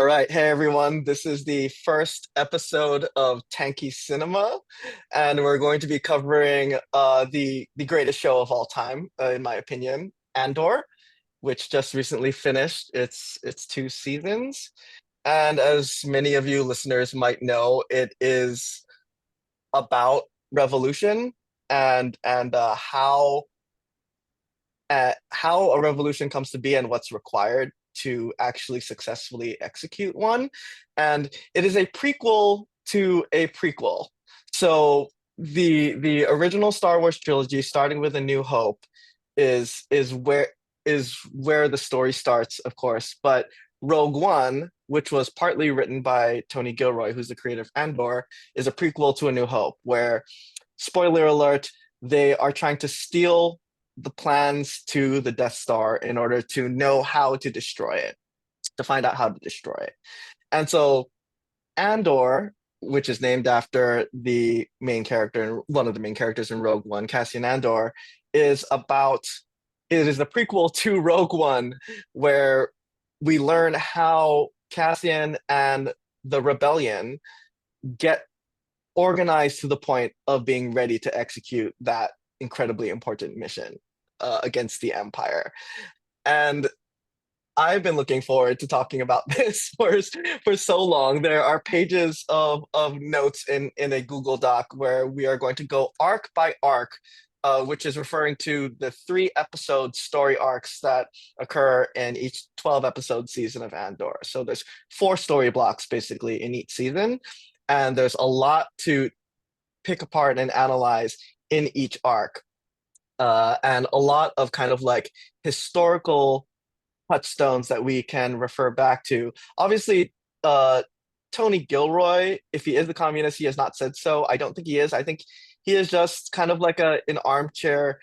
All right, hey everyone. This is the first episode of Tanky Cinema, and we're going to be covering the greatest show of all time, in my opinion, Andor, which just recently finished its two seasons. And as many of you listeners might know, it is about revolution and how a revolution comes to be and what's required to actually successfully execute one. And it is a prequel to a prequel. So the original Star Wars trilogy, starting with A New Hope, is where the story starts, of course. But Rogue One, which was partly written by Tony Gilroy, who's the creator of Andor, is a prequel to A New Hope, where, spoiler alert, they are trying to steal the plans to the Death Star in order to know how to destroy it, to find out how to destroy it. And so Andor, which is named after the main character, one of the main characters in Rogue One, Cassian Andor, is about it is the prequel to Rogue One, where we learn how Cassian and the rebellion get organized to the point of being ready to execute that incredibly important mission against the Empire. And I've been looking forward to talking about this for so long. There are pages of notes in a Google Doc where we are going to go arc by arc, which is referring to the three episode story arcs that occur in each 12 episode season of Andor. So there's four story blocks basically in each season, and there's a lot to pick apart and analyze in each arc. And a lot of kind of like historical touchstones that we can refer back to. Obviously, Tony Gilroy, if he is the communist, he has not said so. I don't think he is. I think he is just kind of like an armchair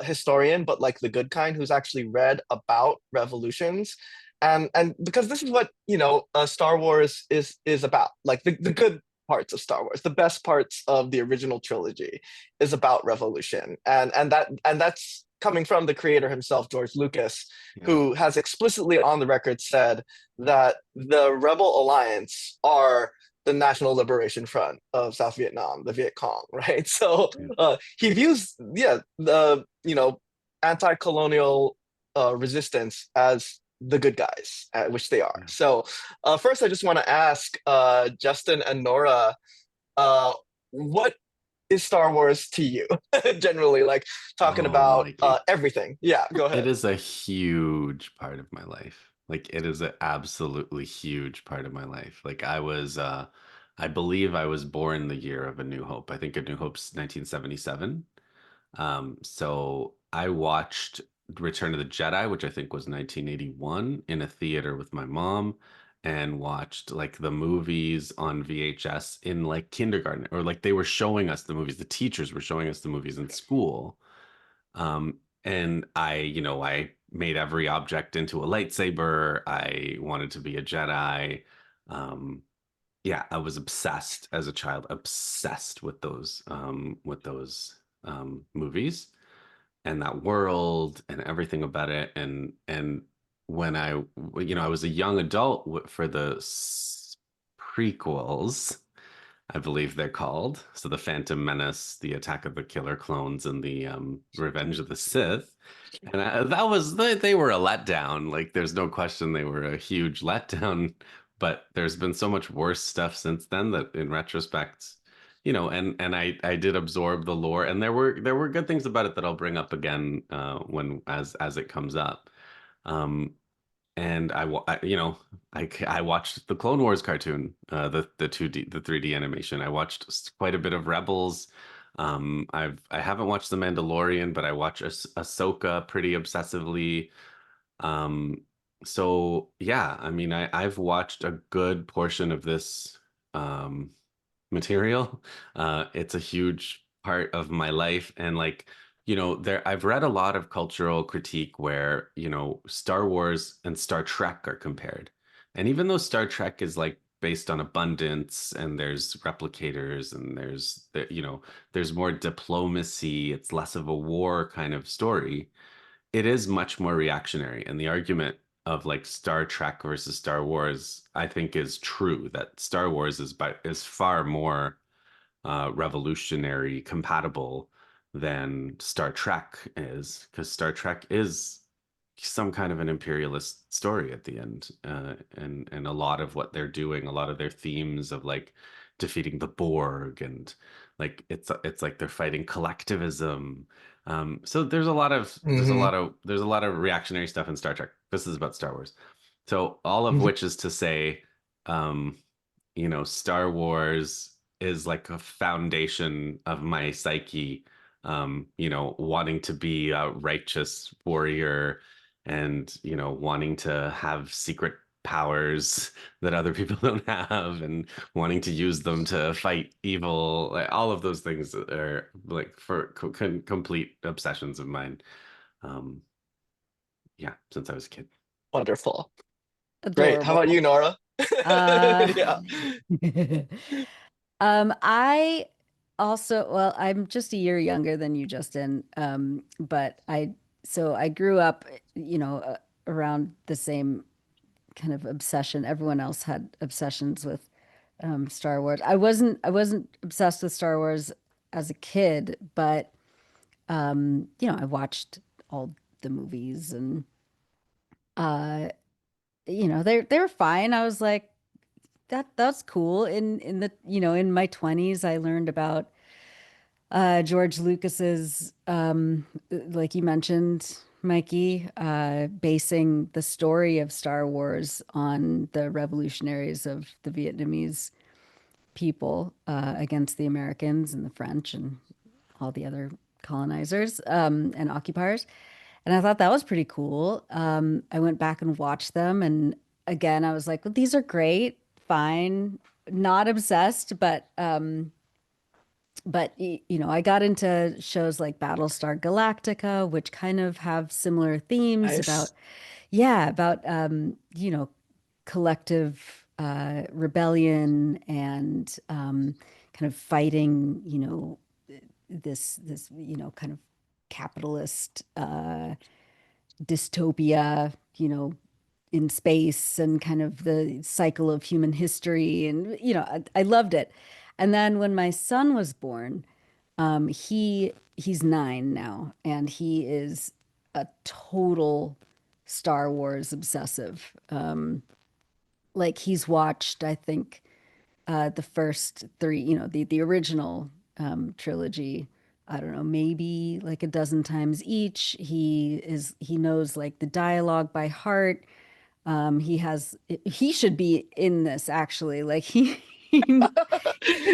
historian, but like the good kind, who's actually read about revolutions. And because this is what Star Wars is about, like the good parts of Star Wars, the best parts of the original trilogy is about revolution, and that's coming from the creator himself, George Lucas, Yeah. who has explicitly on the record said that the Rebel Alliance are the National Liberation Front of South Vietnam, the Viet Cong, right? So Yeah. he views, yeah, the anti-colonial resistance as the good guys, which they are. Yeah. So first, I just want to ask Justin and Nora, uh, what is Star Wars to you? Generally, like talking Oh, about Mikey. everything. Yeah, go It ahead. is a huge part of my life. Like it is an absolutely huge part of my life. I believe I was born the year of A New Hope. I think A New Hope's 1977. So I watched Return of the Jedi, which I think was 1981, in a theater with my mom, and watched like the movies on VHS in like kindergarten, or like they were showing us the movies. The teachers were showing us the movies in school. And I made every object into a lightsaber. I wanted to be a Jedi. Um, yeah, I was obsessed as a child, obsessed with those movies and that world and everything about it. And when I was a young adult for the prequels, I believe they're called. So the Phantom Menace, the Attack of the Killer Clones, and the Revenge of the Sith. And that was they were a letdown. Like there's no question they were a huge letdown. But there's been so much worse stuff since then that in retrospect, and I did absorb the lore, and there were good things about it that I'll bring up again when as it comes up. Um, and I watched the Clone Wars cartoon, the 2D, the 3D animation. I watched quite a bit of Rebels. I haven't watched The Mandalorian, but I watch Ahsoka pretty obsessively. Um, so yeah, I mean, I've watched a good portion of this material. It's a huge part of my life, and like there I've read a lot of cultural critique where Star Wars and Star Trek are compared, and even though Star Trek is like based on abundance and there's replicators and there's more diplomacy, it's less of a war kind of story. It is much more reactionary, and the argument of like Star Trek versus Star Wars, I think is true. That Star Wars is far more revolutionary compatible than Star Trek is, because Star Trek is some kind of an imperialist story at the end, and a lot of what they're doing, a lot of their themes of like defeating the Borg, and like it's like they're fighting collectivism. So Hmm. there's a lot of reactionary stuff in Star Trek. This is about Star Wars. So all of Hmm. which is to say, um, Star Wars is like a foundation of my psyche. Wanting to be a righteous warrior, and, wanting to have secret powers that other people don't have, and wanting to use them to fight evil. Like, all of those things are like complete obsessions of mine. Um, yeah, since I was a kid. Wonderful. Great. How about you, Adorable. Nora? Uh, Yeah. I also, well, I'm just a year younger than you, Justin. But I grew up, around the same kind of obsession. Everyone else had obsessions with Star Wars. I wasn't obsessed with Star Wars as a kid, but I watched all the movies and uh, they were fine. I was like, that's cool. In my 20s, I learned about George Lucas's like you mentioned, Mikey, basing the story of Star Wars on the revolutionaries of the Vietnamese people against the Americans and the French and all the other colonizers and occupiers. And I thought that was pretty cool. I went back and watched them, and again, I was like, well, these are great, fine, not obsessed, but I got into shows like Battlestar Galactica, which kind of have similar themes about, Nice. yeah, about collective rebellion and kind of fighting, this kind of capitalist dystopia, in space and kind of the cycle of human history. And, I loved it. And then when my son was born, he's 9 now, and he is a total Star Wars obsessive. Like he's watched, I think, the first three, the original trilogy. I don't know, maybe like a dozen times each. He knows like the dialogue by heart. He should be in this actually. Like he can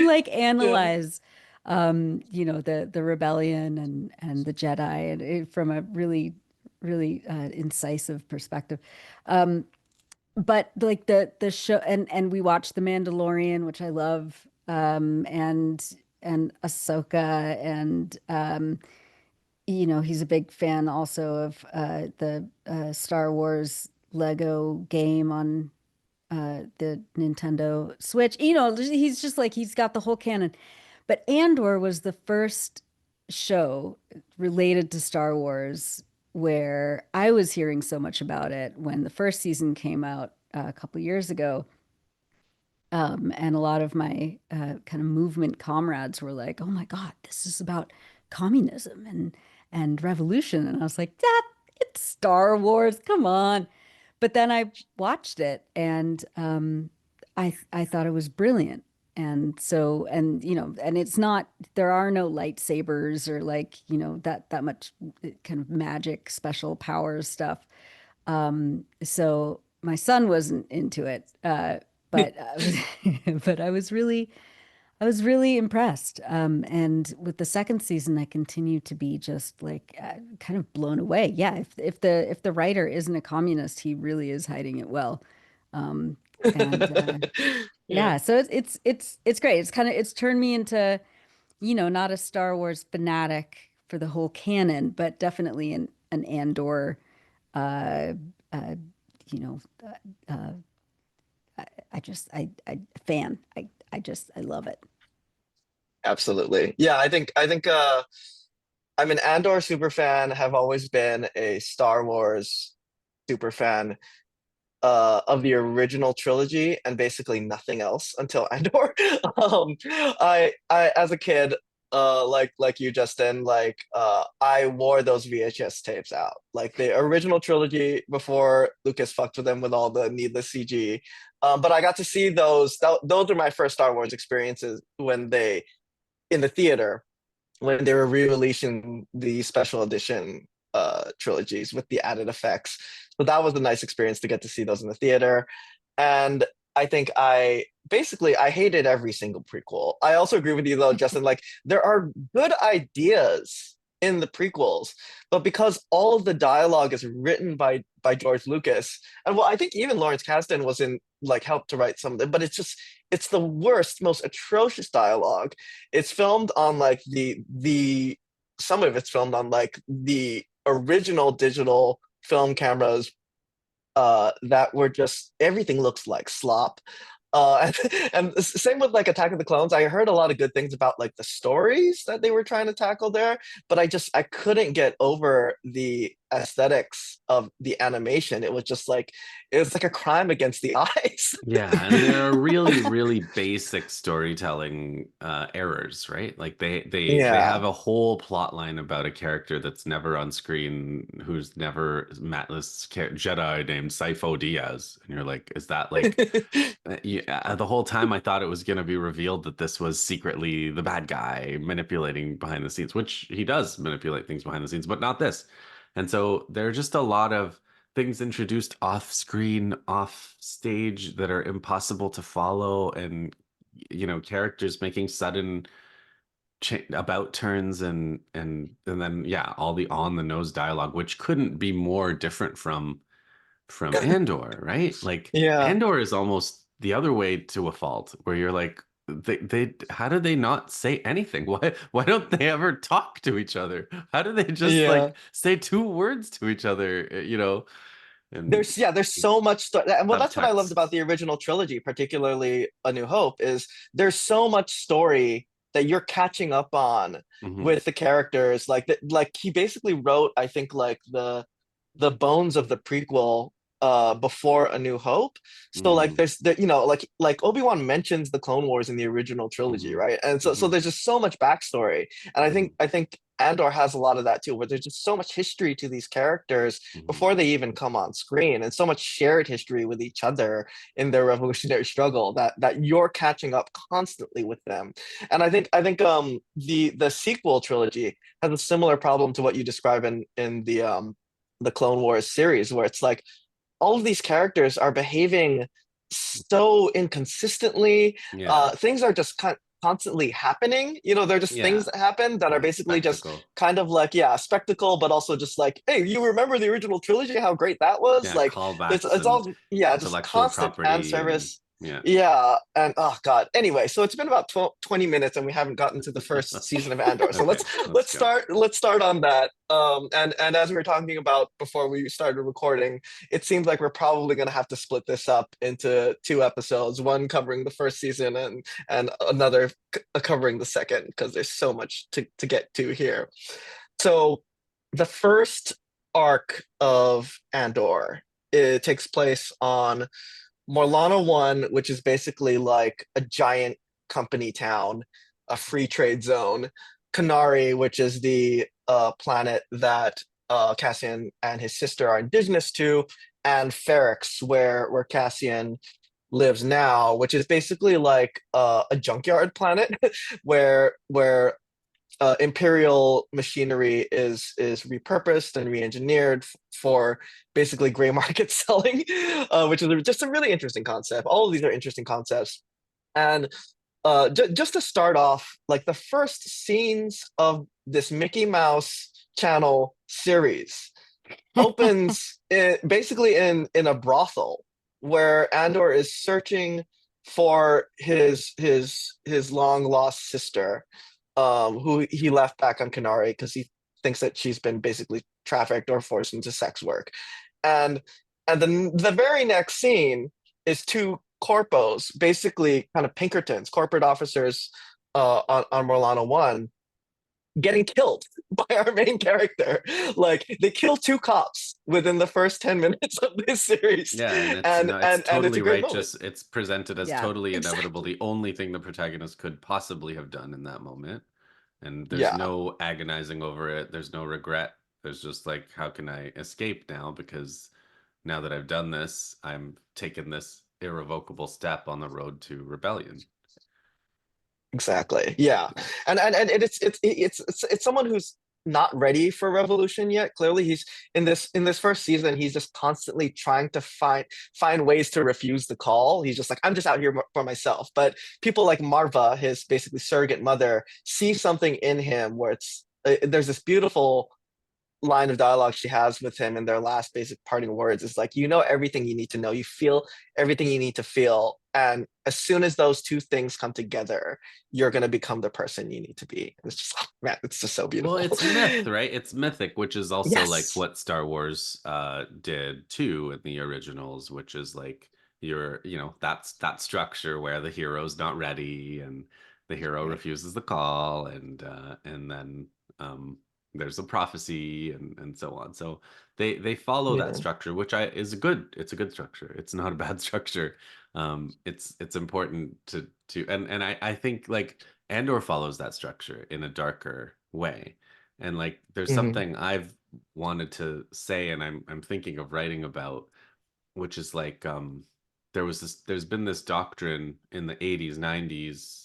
like Yeah. analyze the rebellion and the Jedi and from a really incisive perspective. But like the show, and we watched The Mandalorian, which I love, and Ahsoka, and he's a big fan also of the Star Wars Lego game on the Nintendo Switch. He's just like he's got the whole canon. But Andor was the first show related to Star Wars where I was hearing so much about it when the first season came out a couple years ago. And a lot of my kind of movement comrades were like, "Oh my God, this is about communism and revolution." And I was like, "That it's Star Wars, come on." But then I watched it, and I thought it was brilliant. And it's not, there are no lightsabers or like, that much kind of magic, special powers stuff. So my son wasn't into it, but but I was really impressed. And with the second season, I continue to be just like kind of blown away. Yeah, if the writer isn't a communist, he really is hiding it well. Um, and Yeah. yeah, so it's great. It's turned me into, not a Star Wars fanatic for the whole canon, but definitely an Andor uh, uh, you know, uh, I just I fan. I love it. Absolutely. Yeah, I think I'm an Andor super fan, have always been a Star Wars super fan. of the original trilogy and basically nothing else until Andor. I as a kid, like you, Justin, I wore those VHS tapes out, like the original trilogy before Lucas fucked with them with all the needless CG. But I got to see those. Those are my first Star Wars experiences when they in the theater when they were re-releasing the special edition trilogies with the added effects. So that was a nice experience to get to see those in the theater. And I think I hated every single prequel. I also agree with you though, Justin, like there are good ideas in the prequels, but because all of the dialogue is written by George Lucas, and well, I think even Lawrence Kasdan was in like helped to write some of it, but it's the worst, most atrocious dialogue. It's filmed on like the some of it's filmed on like the original digital film cameras that were just everything looks like slop. And same with like Attack of the Clones. I heard a lot of good things about like the stories that they were trying to tackle there, but I couldn't get over the aesthetics of the animation. It was like a crime against the eyes. Yeah, and there are really, really basic storytelling errors, right? Like they have Yeah. a whole plot line about a character that's never on screen, who's never met this Jedi named Sifo Dyas, and you're like, is that like yeah, the whole time I thought it was going to be revealed that this was secretly the bad guy manipulating behind the scenes, which he does manipulate things behind the scenes, but not this. And so there are just a lot of things introduced off screen, off stage that are impossible to follow, and characters making sudden about turns and then yeah, all the on the nose dialogue, which couldn't be more different from Andor, right? Like Yeah. Andor is almost the other way to a fault, where you're like, they how do they not say anything? Why don't they ever talk to each other? How do they just Yeah. like say two words to each other, and There's so much story. Well, that's what I loved about subtext? the original trilogy, particularly A New Hope, is there's so much story that you're catching up on Hmm. with the characters. Like he basically wrote, I think, like the bones of the prequel before A New Hope. So like Hmm. there's like Obi-Wan mentions the Clone Wars in the original trilogy, Hmm. right? And so Hmm. there's just so much backstory. And Hmm. I think Andor has a lot of that too, where there's just so much history to these characters Hmm. before they even come on screen, and so much shared history with each other in their revolutionary struggle that you're catching up constantly with them. And I think the sequel trilogy has a similar problem to what you describe in the Clone Wars series, where it's like all of these characters are behaving so inconsistently. Yeah. Things are just constantly happening. They're just things Yeah. that happen that are Yeah. basically just Spectacle. kind of like, yeah, spectacle, but also just like, hey, you remember the original trilogy? How great that was! Yeah. Like, Callbacks it's and all, yeah, just intellectual constant fan property and service. yeah. Yeah, and oh god. Anyway, so it's been about 20 minutes and we haven't gotten to the first season of Andor. So Okay, let's go. let's start on that. And as we were talking about before we started recording, it seems like we're probably going to have to split this up into two episodes, one covering the first season and another covering the second, because there's so much to get to here. So the first arc of Andor, it takes place on Morlana 1, which is basically like a giant company town, a free trade zone. Canary, which is the planet that Cassian and his sister are indigenous to, and Ferrix, where Cassian lives now, which is basically like a junkyard planet where Imperial machinery is repurposed and re-engineered for basically gray market selling, which is just a really interesting concept. All of these are interesting concepts. And just to start off, like the first scenes of this Mickey Mouse channel series opens basically in a brothel where Andor is searching for his long lost sister, who he left back on Canary because he thinks that she's been basically trafficked or forced into sex work. And and then the very next scene is two corpos, basically kind of Pinkertons, corporate officers on Morlana 1, getting killed by our main character. Like they kill two cops within the first 10 minutes of this series. Yeah, and it's And no, it's and it's a totally great moment. righteous. It's presented as Yeah. totally inevitable, Exactly. the only thing the protagonist could possibly have done in that moment. And there's Yeah, no agonizing over it. There's no regret. There's just like, how can I escape now? Because now that I've done this, I'm taking this irrevocable step on the road to rebellion. exactly. Yeah. Yeah. And it's someone who's not ready for revolution yet. Clearly he's in this first season, he's just constantly trying to find ways to refuse the call. He's just like, I'm just out here for myself. But people like Marva, his basically surrogate mother, see something in him where it's there's this beautiful line of dialogue she has with him in their last basic parting words is like, you know everything you need to know, you feel everything you need to feel, and as soon as those two things come together, you're going to become the person you need to be. And it's just, oh, man, it's just so Well, beautiful. it's myth, right? It's mythic, which is also like Yes. what Star Wars did too in the originals, which is like that's that structure where the hero's not ready and the hero Right. refuses the call and then there's a prophecy and so on. So they follow that Yeah. structure, which it's a good structure. It's not a bad structure. It's important to and I think like Andor follows that structure in a darker way. And like there's Hmm. something I've wanted to say and I'm thinking of writing about, which is like there's been this doctrine in the 80s, 90s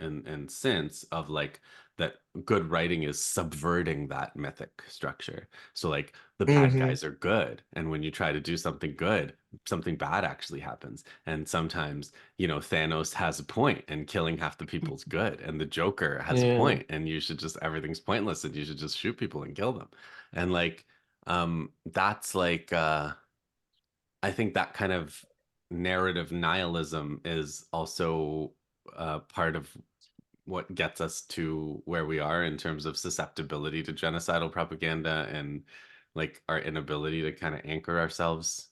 and since of like that good writing is subverting that mythic structure. So like the bad Hmm. guys are good, and when you try to do something good, something bad actually happens. And sometimes, Thanos has a point and killing half the people's good, and the Joker has a Yeah. point and everything's pointless and you should just shoot people and kill them. And like that's like I think that kind of narrative nihilism is also part of what gets us to where we are in terms of susceptibility to genocidal propaganda and like our inability to kind of anchor ourselves.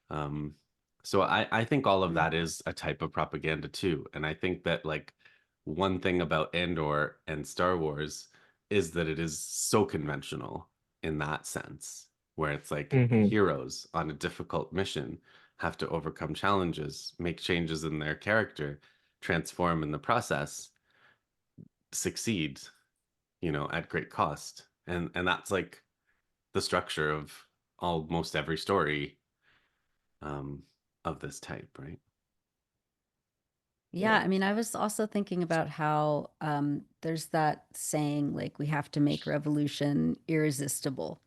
Um, so I think all of that is a type of propaganda too. And I think that like one thing about Andor and Star Wars is that it is so conventional in that sense, where it's like Hmm. heroes on a difficult mission have to overcome challenges, make changes in their character, transform in the process, succeed, at great cost. And that's like the structure of almost every story um, of this type, right? Yeah, Yeah. I mean, I was also thinking about how there's that saying, like, we have to make revolution irresistible.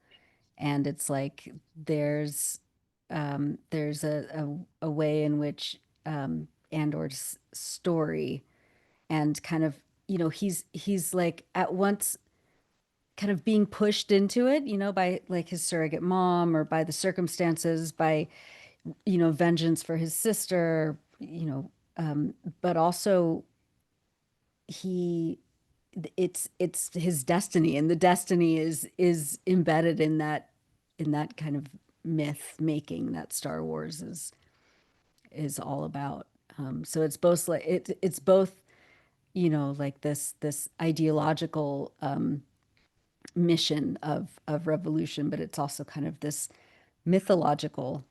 And it's like there's a way in which Andor's story and kind of, he's like at once kind of being pushed into it, by like his surrogate mom or by the circumstances, by, vengeance for his sister, but also he it's his destiny, and the destiny is embedded in that kind of myth making that Star Wars is all about. So it's both like it's both, like this ideological mission of revolution, but it's also kind of this mythological,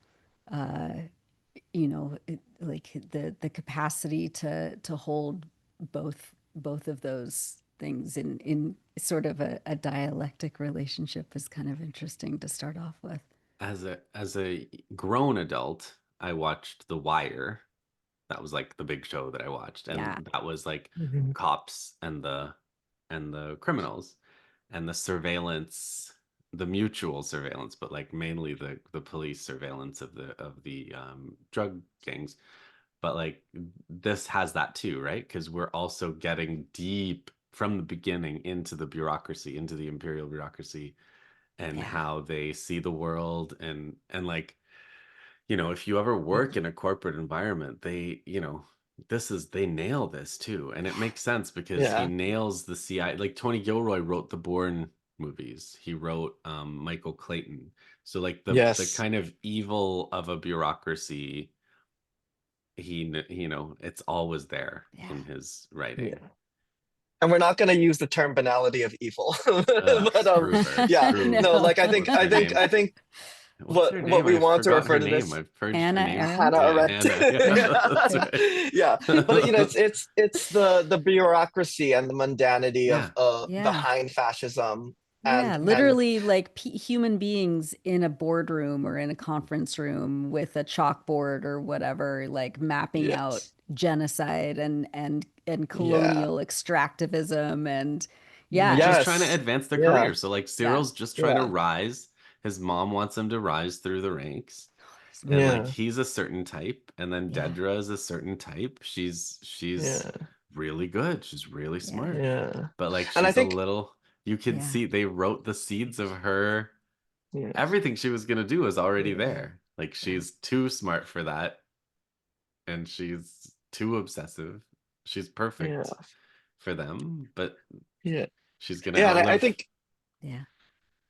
like the capacity to hold both of those things in sort of a dialectic relationship is kind of interesting to start off with. As a grown adult, I watched The Wire. That was like the big show that I watched, Yeah. and that was like Hmm. cops and the criminals and the surveillance, the mutual surveillance, but like mainly the police surveillance of the drug gangs. But like this has that too, right? Because we're also getting deep from the beginning into the bureaucracy, into the imperial bureaucracy, and Yeah. how they see the world and like if you ever work in a corporate environment, they nail this too. And it makes sense because he Yeah. nails the CI. Like Tony Gilroy wrote the Bourne movies. He wrote Michael Clayton. So like the Yes. kind of evil of a bureaucracy, it's always there Yeah. in his Yeah. writing. And we're not going to use the term banality of evil, but Screw her. yeah, Screw no, No. like what's her name? I think What's her what name? we I want to forgot refer her to name. this I've purged her Hannah name. Arendt. Hannah Yeah, Arendt. Hannah. Yeah, that's Yeah, right. yeah, but it's the bureaucracy and the mundanity of Yeah. Yeah. behind fascism Yeah, and literally like human beings in a boardroom or in a conference room with a chalkboard or whatever, like mapping out yes, genocide and yeah, colonial extractivism and And yeah, just trying to yes, advance their yeah, career. So like yeah. Cyril's just trying to yeah, rise. His mom wants him to rise through the ranks. And like yeah, he's a certain type, and then Yeah. Dedra is a certain type. She's yeah, really good. She's really Yeah. smart. yeah, But like and I she's a think little, you can Yeah. see they wrote the seeds of her, yeah, everything she was gonna do is already yeah, there. Like Yeah. she's too smart for that, and she's too obsessive. She's yeah, perfect for them, but yeah, she's gonna yeah, and I outlive. think Yeah.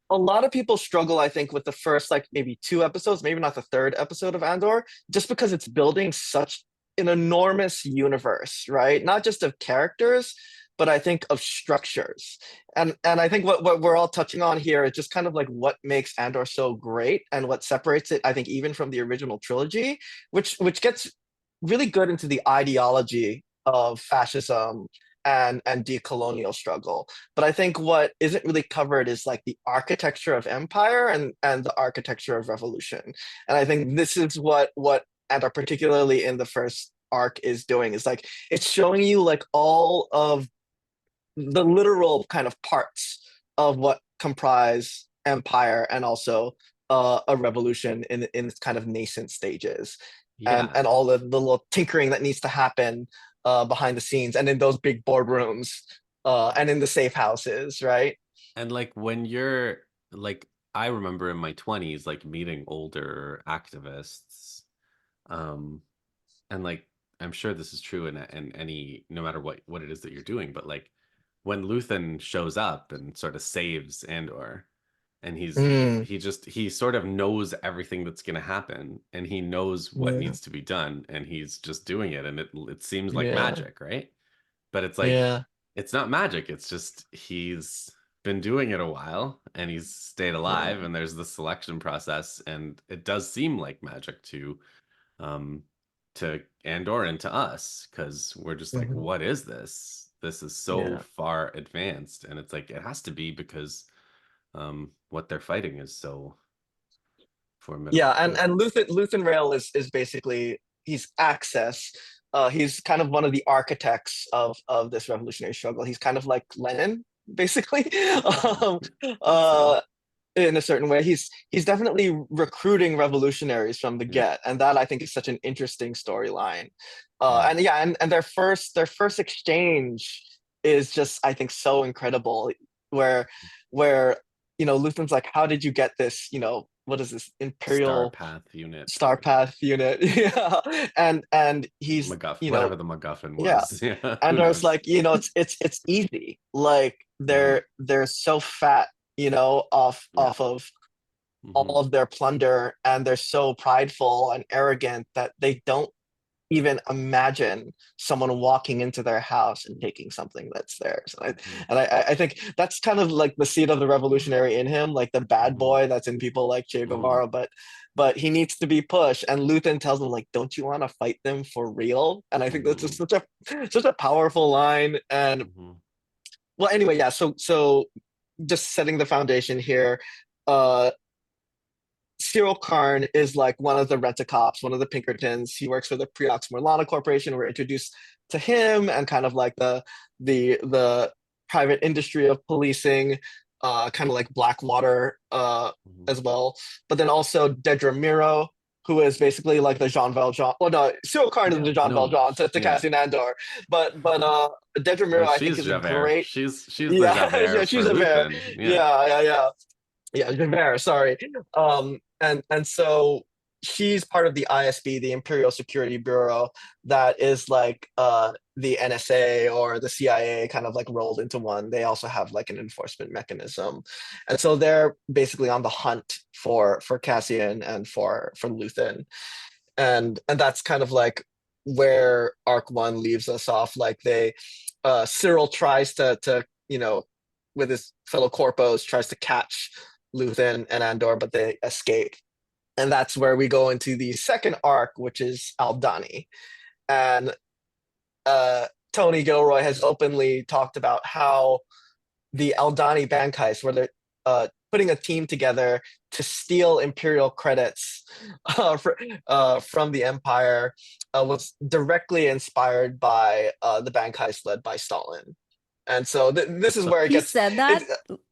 a lot of people struggle, I think, with the first like maybe two episodes, maybe not the third episode of Andor, just because it's building such an enormous universe, right? Not just of characters, but I think of structures. And I think what we're all touching on here is just kind of like what makes Andor so great and what separates it, I think, even from the original trilogy, which gets really good into the ideology of fascism and decolonial struggle. But I think what isn't really covered is like the architecture of empire and the architecture of revolution. And I think this is what and particularly in the first arc is doing is like it's showing you like all of the literal kind of parts of what comprise empire and also a revolution in its kind of nascent stages Yeah. and all the little tinkering that needs to happen behind the scenes and in those big boardrooms and in the safe houses, right? And like when you're like, I remember in my 20s, like meeting older activists, um, and like I'm sure this is true in any, no matter what it is that you're doing, but like when Luthen shows up and sort of saves Andor, and Mm, he sort of knows everything that's going to happen, and he knows what yeah, needs to be done, and he's just doing it, and it seems like yeah, magic, right? But it's like yeah, it's not magic. It's just he's been doing it a while, and he's stayed yeah, alive, and there's the selection process, and it does seem like magic um to Andor and to us, because we're just like, mhm, what is this? This is so yeah. far advanced, and it's like it has to be because what they're fighting is so Yeah, formidable. and Luthen Rail is basically he's Access. He's kind of one of the architects of this revolutionary struggle. He's kind of like Lenin, basically, um, I'd say. uh, in a certain way. He's definitely recruiting revolutionaries from the Yeah. get, and that I think is such an interesting storyline. Yeah. And yeah, and their first exchange is just I think so incredible, where where Luthen's like, how did you get this? What is this Star Imperial Path unit. Star Path unit? Yeah, and he's MacGuff, whatever the MacGuffin yeah, was. Yeah. and Who I was knows? like, it's easy. Like Yeah. they're so fat, Yeah. off of Hmm. all of their plunder, and they're so prideful and arrogant that they don't even imagine someone walking into their house and taking something that's theirs. Hmm. I think that's kind of like the seed of the revolutionary in him, like the bad Hmm. boy that's in people like Che Hmm. Guevara, but he needs to be pushed. And Luthen tells him like, "Don't you want to fight them for real?" And I think that's just Hmm. such a powerful line. And Hmm. well, anyway, yeah. So just setting the foundation here. Uh, Cyril Karn is like one of the rent-a-cops, one of the Pinkertons. He works for the Preox Morlana Corporation. We're introduced to him and kind of like the private industry of policing, kind of like Blackwater Hmm. as well. But then also Dedra Miro, who is basically like the Jean Valjean. Well, no, Cyril Karn is Yeah. the Jean No. Valjean to Yeah. Cassian Andor. But Dedra Well, Miro, I think, she's is a Javert. great. She's the Yeah, yeah, Javert for she's a bear. Luthen. Yeah. Yeah, yeah, yeah. Yeah, Javert, sorry. And so she's part of the ISB, the Imperial Security Bureau, that is like the NSA or the CIA kind of like rolled into one. They also have like an enforcement mechanism. And so they're basically on the hunt for Cassian and for Luthen. And that's kind of like where arc one leaves us off. Like Cyril tries to with his fellow corpos tries to catch Luthen and Andor, but they escape. And that's where we go into the second arc, which is Aldhani. And Tony Gilroy has openly talked about how the Aldhani Bank Heist, where they're putting a team together to steal Imperial credits from the Empire, was directly inspired by the Bank Heist led by Stalin. And so this is where it He gets. said that?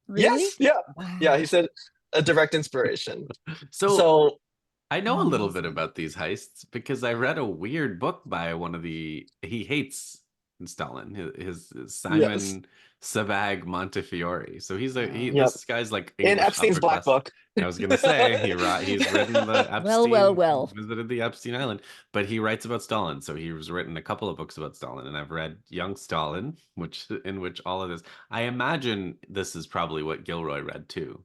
Really? Yes, yeah, Wow. yeah. He said a direct inspiration. So I know a little bit Amazing. about these heists because I read a weird book by he hates Stalin, his Yes, Simon Sebag Montefiore. So Oh. yep. this guy's like In English Epstein's upper Black class. Book. I was gonna say he's written the Well. visited the Epstein Island, but he writes about Stalin. So he's written a couple of books about Stalin, and I've read Young Stalin, in which all of this. I imagine this is probably what Gilroy read too.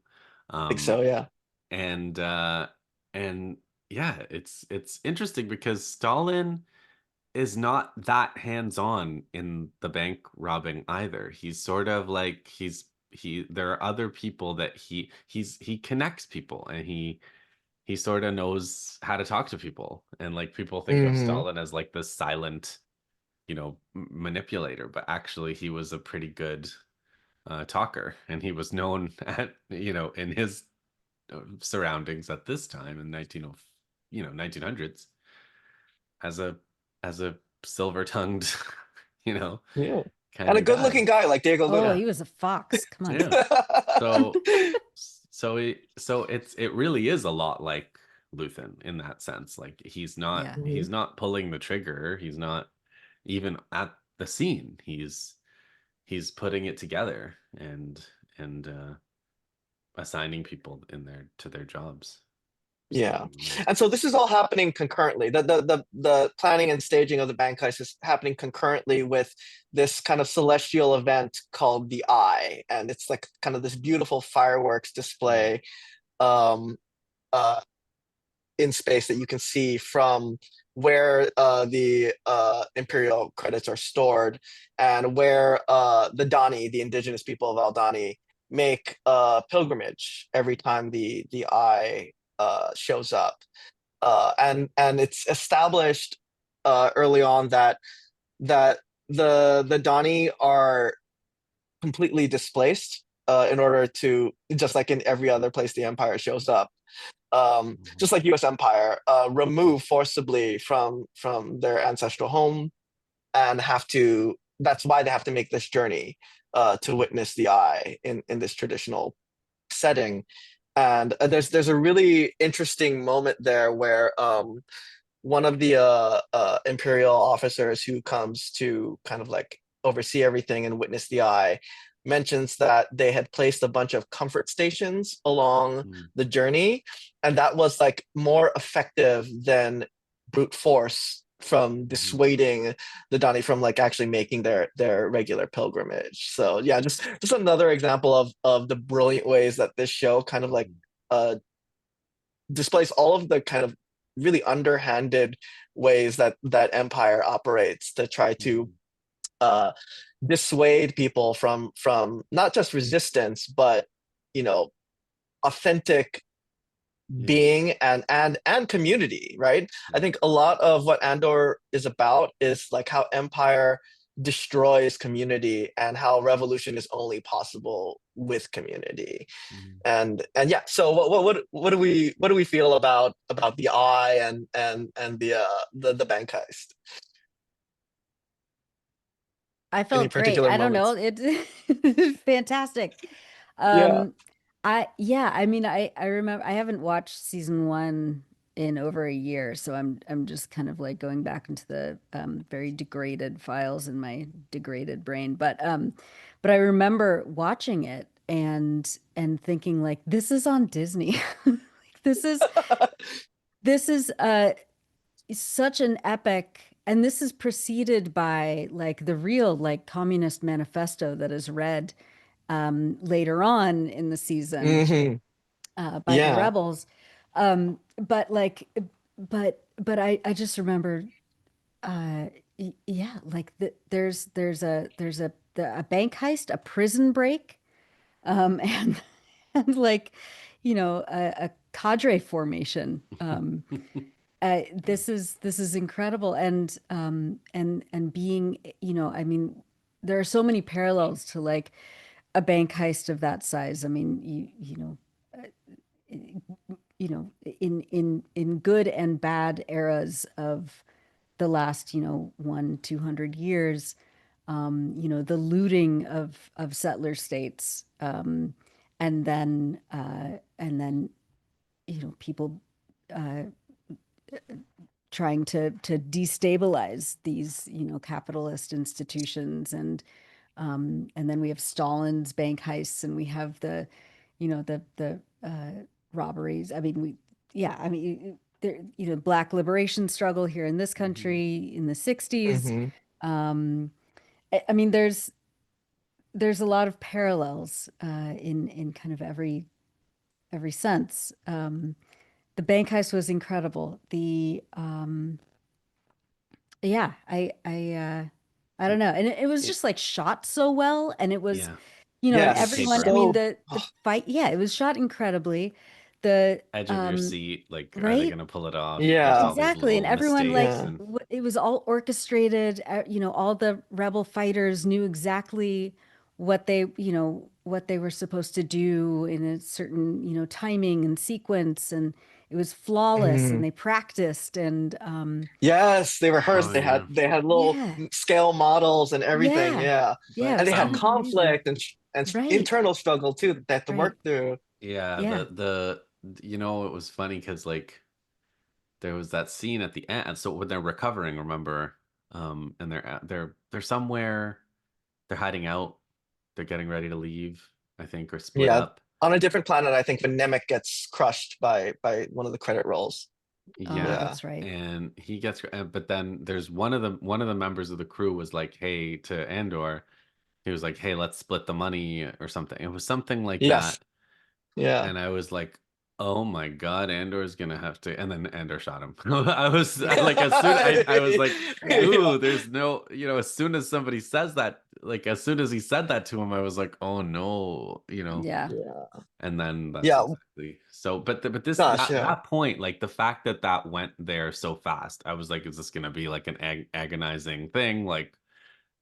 I think so, yeah. And and yeah, it's interesting because Stalin is not that hands-on in the bank robbing either. He's sort of like there are other people that he connects people, and he sort of knows how to talk to people, and like people think of Hmm. Stalin as like this silent, manipulator, but actually he was a pretty good talker, and he was known in his surroundings at this time in 1900s as a silver-tongued, you know, Yeah. kind And a of guy. good-looking guy like Diego Oh, Luna. he was a fox. Come on. Yeah. So it really is a lot like Luthen in that sense. Like he's Yeah. not pulling the trigger. He's not even at the scene. He's putting it together and assigning people to their jobs. Yeah. So, And so this is all happening concurrently. The planning and staging of the bank heist is happening concurrently with this kind of celestial event called the Eye. And it's like kind of this beautiful fireworks display um uh in space that you can see from where the Imperial credits are stored, and where the Dani, the indigenous people of Aldani, make a pilgrimage every time the Eye shows up. And it's established early on that the Dani are completely displaced in order to, just like in every other place the Empire shows up, just like U.S. Empire, removed forcibly from their ancestral home, and have to. That's why they have to make this journey to witness the Eye in this traditional setting. And there's a really interesting moment there where one of the Imperial officers who comes to kind of like oversee everything and witness the Eye mentions that they had placed a bunch of comfort stations along the journey, and that was like more effective than brute force from dissuading the Dani from like actually making their regular pilgrimage. So yeah, just another example of the brilliant ways that this show kind of like uh displays all of the kind of really underhanded ways that Empire operates to try to uh, dissuade people from not just resistance, but you know, authentic being and community, right? I think a lot of what Andor is about is like how Empire destroys community and how revolution is only possible with community. And yeah, so what do we feel about the Eye and the bank heist? I Any felt great. particular I don't know. moments? It's fantastic. Yeah. I mean, I remember I haven't watched season one in over a year, so I'm just kind of like going back into the very degraded files in my degraded brain. But I remember watching it and thinking like this is on Disney. Like, this is such an epic, and this is preceded by like the real like communist manifesto that is read later on in the season Hmm. by the Yeah. rebels. But like, but I just remember Yeah, like a bank heist, a prison break, and and like, a cadre formation. This is incredible, and being, I mean, there are so many parallels to like a bank heist of that size. I mean, in good and bad eras of the last, 200 years, the looting of settler states, and then people uh, trying to destabilize these, capitalist institutions, and then we have Stalin's bank heists, and we have the robberies. I mean, yeah, I mean, there, Black liberation struggle here in this country in the 60s. Hmm. I mean, there's a lot of parallels in kind of every sense. The bank heist was incredible. Yeah, I don't know, and it was It, just like shot so well, and it was, yeah, and the Yes, everyone. paper I out, mean, so the fight, yeah, it was shot incredibly. The edge of your seat. Like, are they Right? gonna pull it off? There's yeah. all these Exactly. And little everyone, like, mistakes, Yeah. and it was all orchestrated. All the rebel fighters knew exactly what they were supposed to do in a certain, timing and sequence. And it was flawless, and Mhm. they practiced. And Yes, they oh rehearsed. They had yeah, they had little yeah, scale models and everything. yeah, Yeah, yeah, it but and was they had kind of amazing. conflict and Right, internal struggle too that they had to right. work through. yeah, Yeah. it was funny because like there was that scene at the end. So when they're recovering, remember, and they're somewhere, they're hiding out, they're getting ready to leave, I think, or split Yeah, up. on a different planet, I think when Nemec gets crushed by one of the credit rolls. Oh, Yeah, Yeah. that's right. and he gets, but then there's one of the members of the crew was like, "Hey," to Andor, he was like, "Hey, let's split the money or something." It was something like Yes. that, Yeah. and I was like, "Oh my God, Andor's gonna have to," and then Andor shot him. I was like, as soon I was like, Yeah. "Ooh, there's no," as soon as somebody says that, like as soon as he said that to him, I was like, "Oh no." Yeah. Yeah. And then that's Yeah. exactly so. But this Gosh. that Yeah. that point, like the fact that that went there so fast, I was like, is this gonna be like an agonizing thing? Like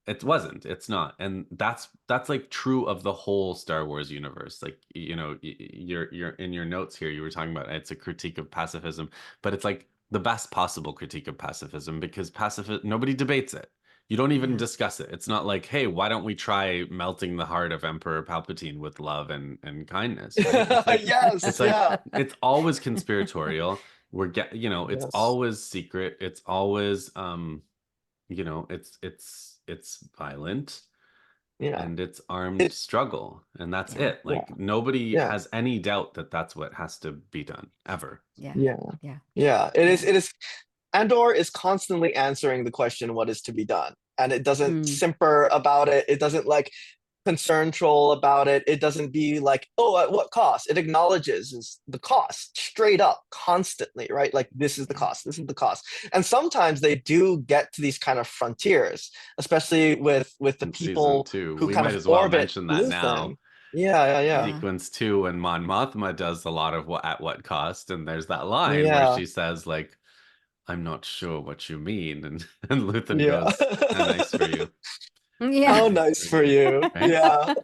it wasn't. It's not. And that's like true of the whole Star Wars universe. Like you're in your notes here. You were talking about it's a critique of pacifism, but it's like the best possible critique of pacifism because pacifist nobody debates it. You don't even Yeah. discuss it. It's not like, hey, why don't we try melting the heart of Emperor Palpatine with love and kindness, right? Yes. It's like Yeah. it's always conspiratorial. It's Yes. always secret. It's always it's violent Yeah. and it's armed It. struggle, and that's Yeah. it. Yeah. Like nobody Yeah. has any doubt that that's what has to be done ever. Yeah. Yeah. Yeah. Yeah. It is. Yeah. It is. Andor is constantly answering the question, what is to be done? And it doesn't Mm. simper about it. It doesn't like concern troll about it. It doesn't be like, oh, at what cost? It acknowledges is the cost straight up, constantly, right? Like this is the Yeah. cost. This is the cost. And sometimes they do get to these kind of frontiers, especially with the In season people two, who we kind might of as well orbit mention that now. Luthen. Yeah, yeah, Yeah. Sequence two, and Mon Mothma does a lot of what at what cost, and there's that line where yeah, she says like, "I'm not sure what you mean," and and Luthen yeah, goes, "How nice for you. How Yeah. how nice nice for for you." you. Right? Yeah.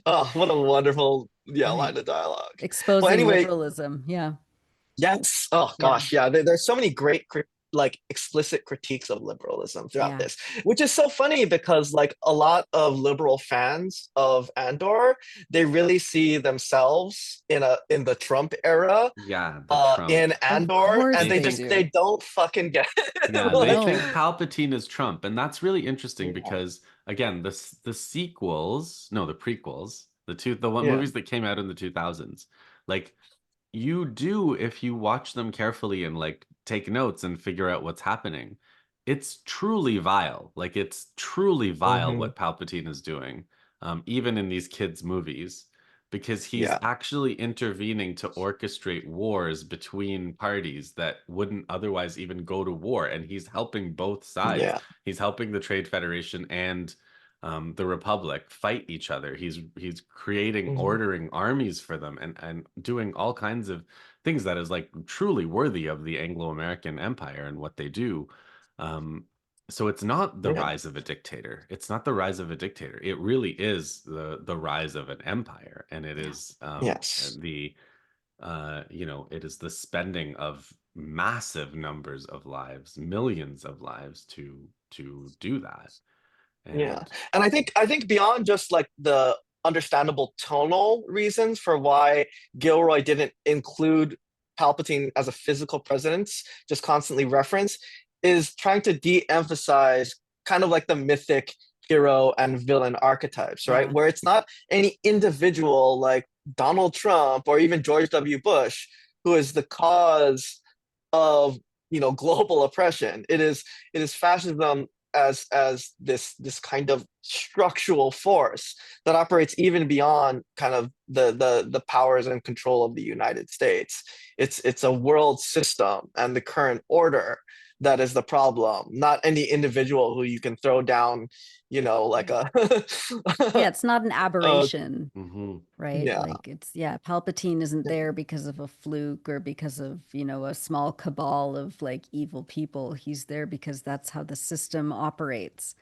Oh, what a wonderful, yeah, Right. line of dialogue. Well, Exposing anyway, liberalism. Yeah. yes. Oh Yeah. gosh, yeah. There's so many great like explicit critiques of liberalism throughout Yeah. this, which is so funny because like a lot of liberal fans of Andor, they really see themselves in the Trump era, Yeah, the Trump. in Of Andor, course and They they think they do. don't fucking get it. Yeah, they Like, think No. Palpatine is Trump, and that's really interesting yeah, because again, the sequels, no, the prequels, the one yeah, movies that came out in the 2000s, like you do if you watch them carefully and like take notes and figure out what's happening. It's truly vile. Like it's truly vile hmm what Palpatine is doing, even in these kids' movies. because he's actually intervening to orchestrate wars between parties that wouldn't otherwise even go to war, and he's helping both sides. Yeah. He's helping the Trade Federation and the Republic fight each other. He's creating, ordering armies for them, and doing all kinds of things that is like truly worthy of the Anglo-American Empire and what they do. So it's not the rise of a dictator. It's not the rise of a dictator. It really is the rise of an empire, and it is the it is the spending of massive numbers of lives, millions of lives to do that. And I think beyond just like the understandable tonal reasons for why Gilroy didn't include Palpatine as a physical presence, just constantly reference, is trying to de-emphasize kind of like the mythic hero and villain archetypes, right? Where it's not any individual like Donald Trump or even George W. Bush who is the cause of global oppression. It is fascism as this kind of structural force that operates even beyond kind of the powers and control of the United States. It's a world system and the current order that is the problem, not any individual who you can throw down, like a it's not an aberration, right? Yeah. Like Palpatine isn't there because of a fluke or because of, a small cabal of like evil people. He's there because that's how the system operates.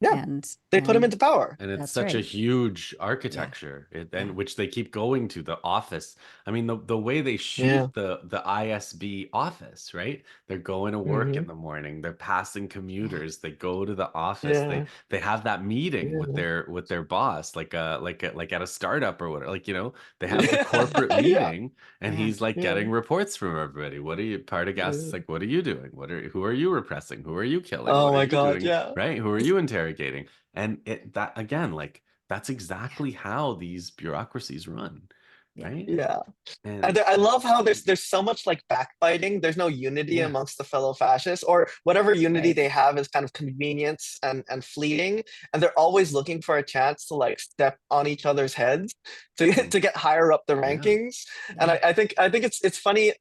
Yeah, and they put him into power. And it's such a huge architecture, and which they keep going to the office. I mean, the way they shoot the ISB office, right? They're going to work in the morning. They're passing commuters. They go to the office. They have that meeting with their boss, like at a startup or whatever. Like, they have the corporate meeting, and he's like getting reports from everybody. What are you? Partagaz is like, what are you doing? Who are you repressing? Who are you killing? Oh what my are you God, doing? Right? Who are you interrogating? And that again, like that's exactly how these bureaucracies run, right? And I love how there's so much like backbiting. There's no unity amongst the fellow fascists, or whatever unity they have is kind of convenience and fleeting. And they're always looking for a chance to like step on each other's heads to get higher up the rankings. And I think it's funny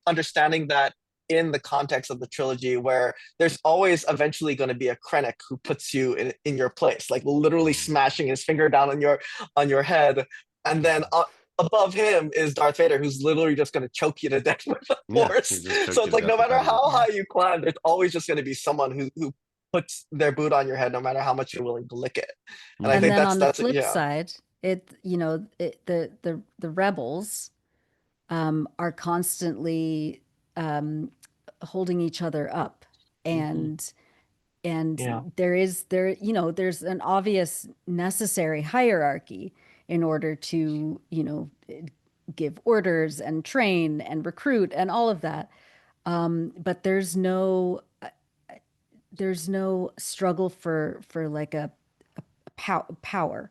understanding that in the context of the trilogy, where there's always eventually going to be a Krennic who puts you in your place, like literally smashing his finger down on your head, and then above him is Darth Vader, who's literally just going to choke you to death with the Force. So it's like no matter how high you climb, there's always just going to be someone who puts their boot on your head, no matter how much you're willing to lick it. And I think then that's on the flip side, the rebels are constantly holding each other up, and there's an obvious necessary hierarchy in order to give orders and train and recruit and all of that, but there's no struggle for like a power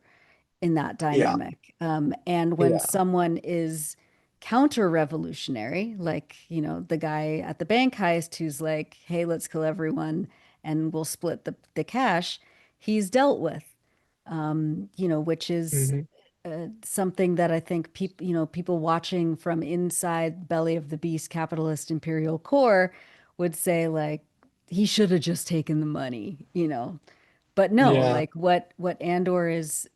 in that dynamic. And when someone is counter-revolutionary, like, the guy at the bank heist who's like, hey, let's kill everyone and we'll split the cash, he's dealt with, which is something that I think people watching from inside belly of the beast capitalist imperial core would say, like, he should have just taken the money, but no, like what Andor is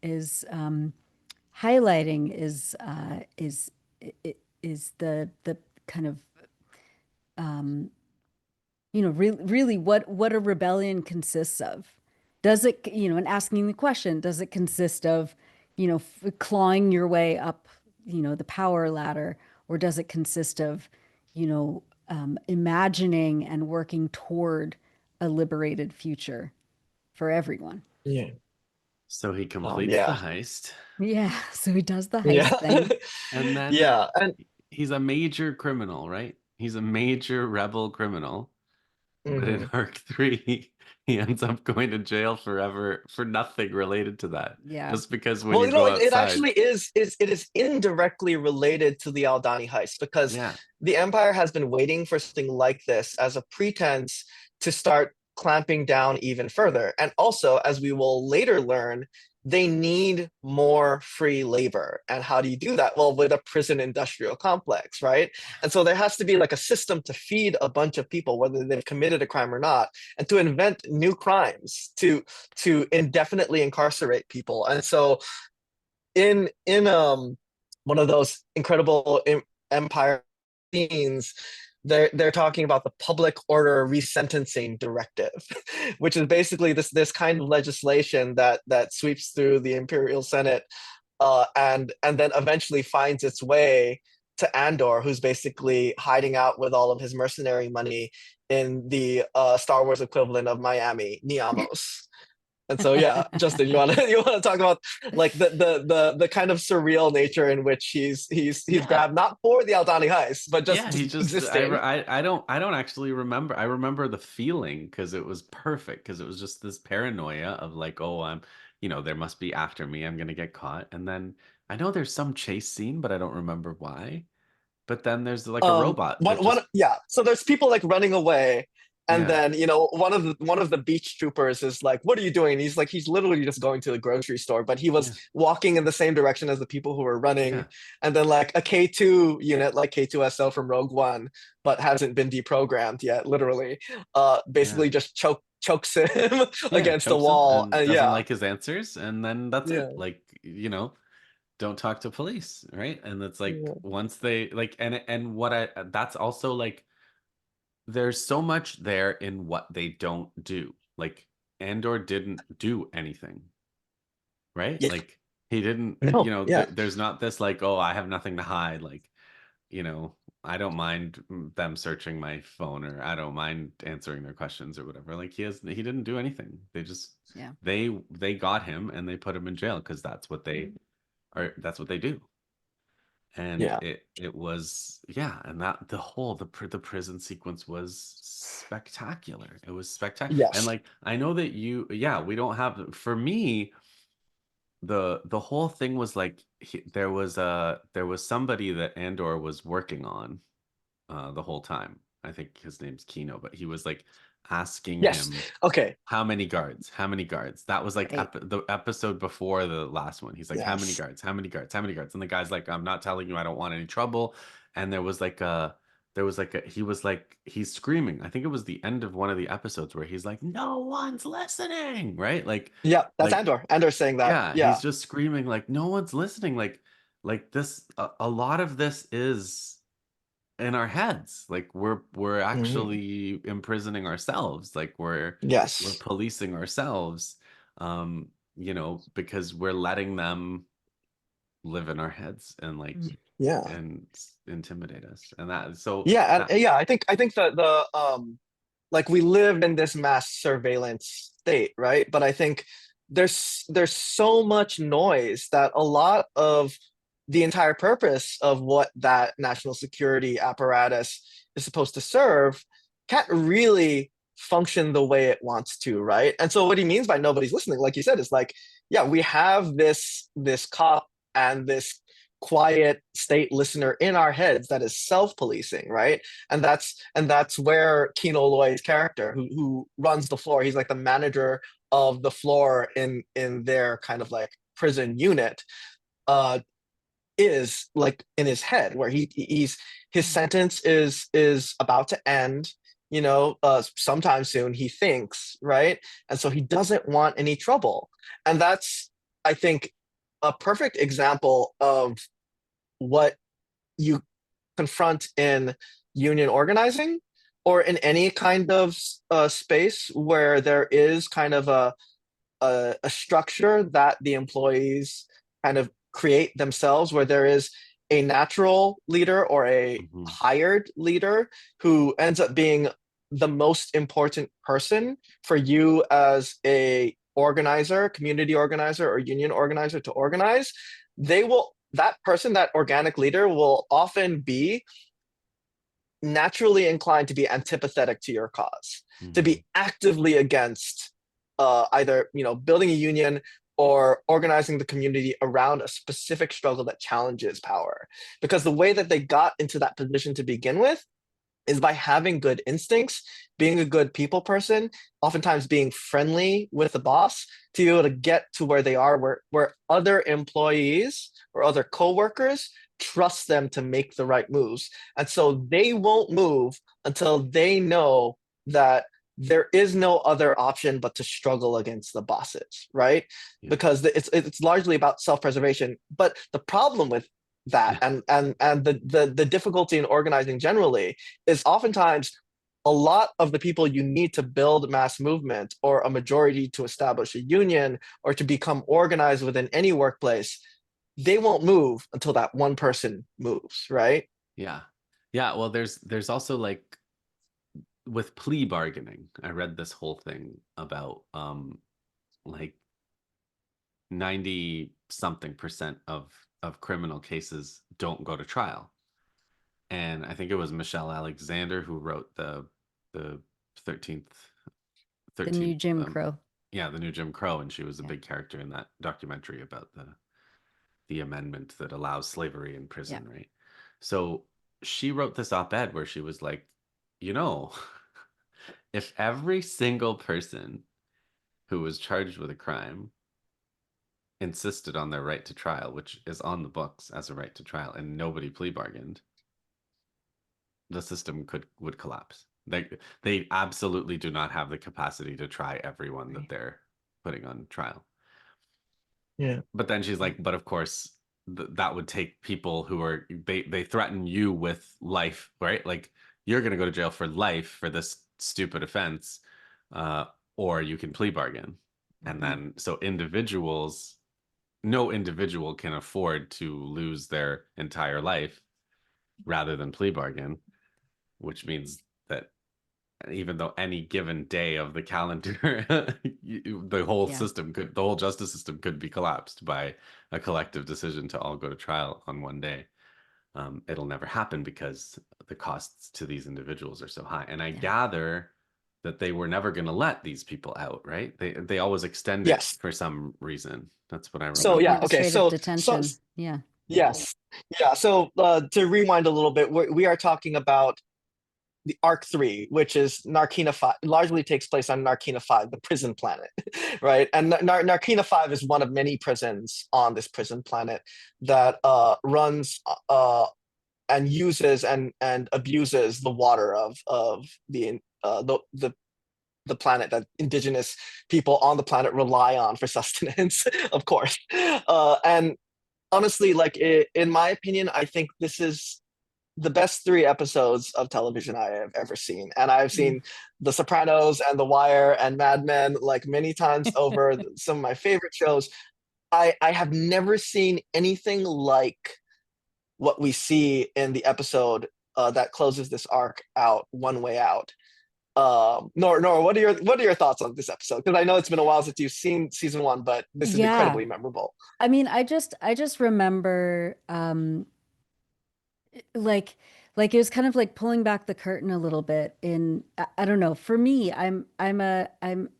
highlighting is the kind of really what a rebellion consists of. Does it, and asking the question, does it consist of clawing your way up the power ladder, or does it consist of imagining and working toward a liberated future for everyone? So he completes the heist. So he does the heist thing. And then and he's a major criminal, right? He's a major rebel criminal. But in Arc 3, he ends up going to jail forever for nothing related to that. Just because when you go outside... it actually is indirectly related to the Aldhani heist, because the Empire has been waiting for something like this as a pretense to start clamping down even further. And also, as we will later learn, they need more free labor. And how do you do that? Well, with a prison industrial complex, right? And so there has to be like a system to feed a bunch of people, whether they've committed a crime or not, and to invent new crimes to indefinitely incarcerate people. And so in one of those incredible empire scenes, they're talking about the public order resentencing directive, which is basically this kind of legislation that sweeps through the Imperial Senate, and then eventually finds its way to Andor, who's basically hiding out with all of his mercenary money in the Star Wars equivalent of Miami, Niamos. And so yeah, Justin, you want to talk about like the kind of surreal nature in which he's Yeah. grabbed, not for the Aldani heist, but just Yeah, he just existing. I don't actually remember. I remember the feeling because it was perfect, because it was just this paranoia of like, oh, there must be after me. I'm gonna get caught. And then I know there's some chase scene, but I don't remember why. But then there's like a robot that One just yeah. So there's people like running away, and yeah, then one of the beach troopers is like, "What are you doing?" And he's literally just going to the grocery store, but he was yeah, walking in the same direction as the people who were running. yeah, And then like a K2 unit, like K2SO from Rogue One, but hasn't been deprogrammed yet, literally, yeah. basically just chokes him Yeah, against the chokes him wall, and and doesn't yeah, like his answers, and then that's yeah, it. Like, don't talk to police, right? And it's like yeah, once they like and what I that's also like there's so much there in what they don't do. Like Andor didn't do anything, right? yeah. Like he didn't, No, yeah, there's not this like, oh, I have nothing to hide. Like, you know, I don't mind them searching my phone, or I don't mind answering their questions or whatever. Like he didn't do anything. They just Yeah. they got him and they put him in jail because that's what they do. And yeah, it was, yeah, and that the prison sequence was spectacular. It was spectacular. And yes, like I know that we don't have, for me, the whole thing was like there was somebody that Andor was working on the whole time. I think his name's Kino, but he was like asking yes. him Okay, how many guards, how many guards. That was like Right. the episode before the last one. He's like, how many yes, guards, how many guards, how many guards? And the guy's like, I'm not telling you, I don't want any trouble. And there was like a he's screaming. I think it was the end of one of the episodes where he's like, no one's listening, right? yeah. That's Like Andor. Andor saying that. yeah, Yeah. he's just screaming like no one's listening. Like this, a lot of this is in our heads. Like we're Mhm. actually imprisoning ourselves. Like we're Yes. policing ourselves, because we're letting them live in our heads and Yeah. intimidate us. And that so Yeah, that and yeah, I think that the like we live in this mass surveillance state, right? But I think there's so much noise that a lot of the entire purpose of what that national security apparatus is supposed to serve can't really function the way it wants to, right? And so what he means by nobody's listening, like you said, is like, yeah, we have this cop and this quiet state listener in our heads that is self-policing, right? And that's where Kino Loy's character, who runs the floor, he's like the manager of the floor in their kind of like prison unit, uh is like in his head, where he's his sentence is about to end, sometime soon, he thinks, right? And so he doesn't want any trouble. And that's, I think, a perfect example of what you confront in union organizing, or in any kind of space where there is kind of a structure that the employees kind of create themselves, where there is a natural leader or a Mhm. hired leader who ends up being the most important person for you as a organizer, community organizer, or union organizer to organize. That person, that organic leader, will often be naturally inclined to be antipathetic to your cause, to Mhm. be actively against either building a union or organizing the community around a specific struggle that challenges power. Because the way that they got into that position to begin with is by having good instincts, being a good people person, oftentimes being friendly with the boss to be able to get to where they are, where other employees or other coworkers trust them to make the right moves. And so they won't move until they know that there is no other option but to struggle against the bosses, right? Yeah. Because it's largely about self-preservation. But the problem with that and the difficulty in organizing generally is oftentimes a lot of the people you need to build mass movement or a majority to establish a union or to become organized within any workplace, they won't move until that one person moves, right? Yeah. Yeah. Well, there's also like with plea bargaining, I read this whole thing about like 90 something percent of criminal cases don't go to trial. And I think it was Michelle Alexander who wrote the 13th The new 13th Jim Crow. yeah, the new Jim Crow, and she was a Yeah. big character in that documentary about the amendment that allows slavery in prison, right? So she wrote this op-ed where she was like, you know, if every single person who was charged with a crime insisted on their right to trial, which is on the books as a right to trial, and nobody plea bargained, the system would collapse. They absolutely do not have the capacity to try everyone that they're putting on trial. Yeah. But then she's like, but of course, that would take people who are they threaten you with life, right? Like you're going to go to jail for life for this stupid offense, or you can plea bargain. And then so individuals, no individual can afford to lose their entire life rather than plea bargain, which means that even though any given day of the calendar, the whole the whole justice system could be collapsed by a collective decision to all go to trial on one day. It'll never happen because the costs to these individuals are so high. And I gather that they were never going to let these people out, right? They always extended Yes. for some reason. That's what I remember. So yeah, okay. Administrative detention. Yeah. Yes. Yeah. So to rewind a little bit, we are talking about the Arc 3, which is Narkina 5, largely takes place on Narkina 5, the prison planet, right? And Narkina 5 is one of many prisons on this prison planet that runs and uses and abuses the water of the planet that indigenous people on the planet rely on for sustenance, of course. And honestly, like in my opinion, I think this is the best 3 episodes of television I have ever seen. And I've seen The Sopranos and The Wire and Mad Men like many times over. Some of my favorite shows. I have never seen anything like what we see in the episode that closes this arc out, One Way Out. Nora, what are your thoughts on this episode? Because I know it's been a while since you've seen season 1, but this is incredibly memorable. I mean, I just remember like it was kind of like pulling back the curtain a little bit in I don't know, for me I don't know,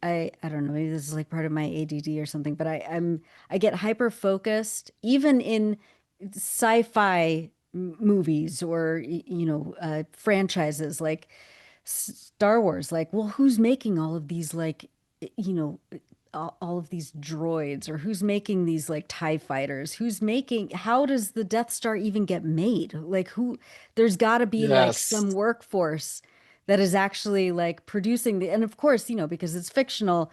maybe this is like part of my ADD or something, but I get hyper focused even in sci-fi movies or franchises like Star Wars, like, well, who's making all of these like you know all of these droids, or who's making these like TIE fighters, how does the Death Star even get made? Like there's got to be like some workforce that is actually like producing and of course, because it's fictional,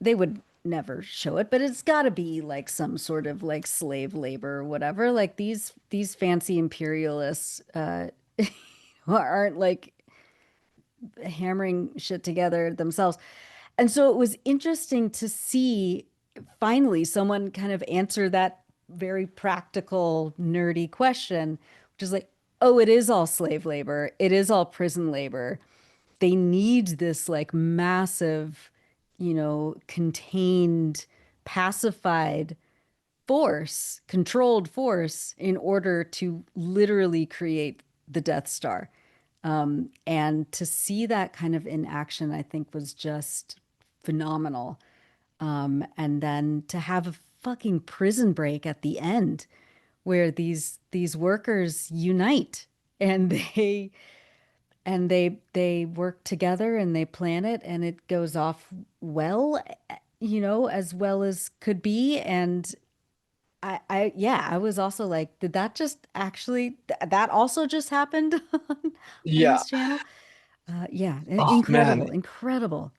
they would never show it, but it's got to be like some sort of like slave labor or whatever. Like these fancy imperialists aren't like hammering shit together themselves. And so it was interesting to see finally someone kind of answer that very practical, nerdy question, which is like, oh, it is all slave labor. It is all prison labor. They need this like massive, contained, pacified force, controlled force in order to literally create the Death Star. And to see that kind of in action, I think was just phenomenal. And then to have a fucking prison break at the end where these workers unite and and they work together and they plan it and it goes off well, as well as could be. And yeah, I was also like, did that just actually, that also just happened on Yeah. this channel? Yeah, Oh man. incredible, incredible.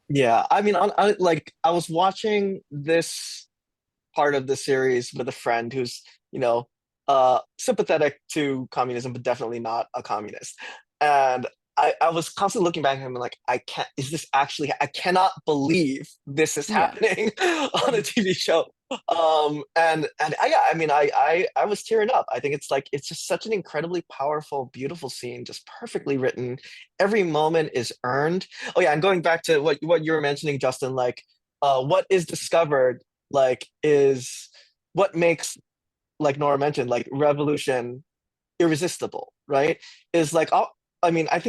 Yeah. I mean, like I was watching this part of the series with a friend who's, sympathetic to communism, but definitely not a communist. And I was constantly looking back at him and like, is this actually, I cannot believe this is Yeah. happening on a TV show. And yeah, I mean, I was tearing up. I think it's just such an incredibly powerful, beautiful scene, just perfectly written. Every moment is earned. Oh yeah, and going back to what you were mentioning, Justin, like, what is discovered like is what makes, like Nora mentioned, like revolution irresistible, right? Is like, oh, I mean, I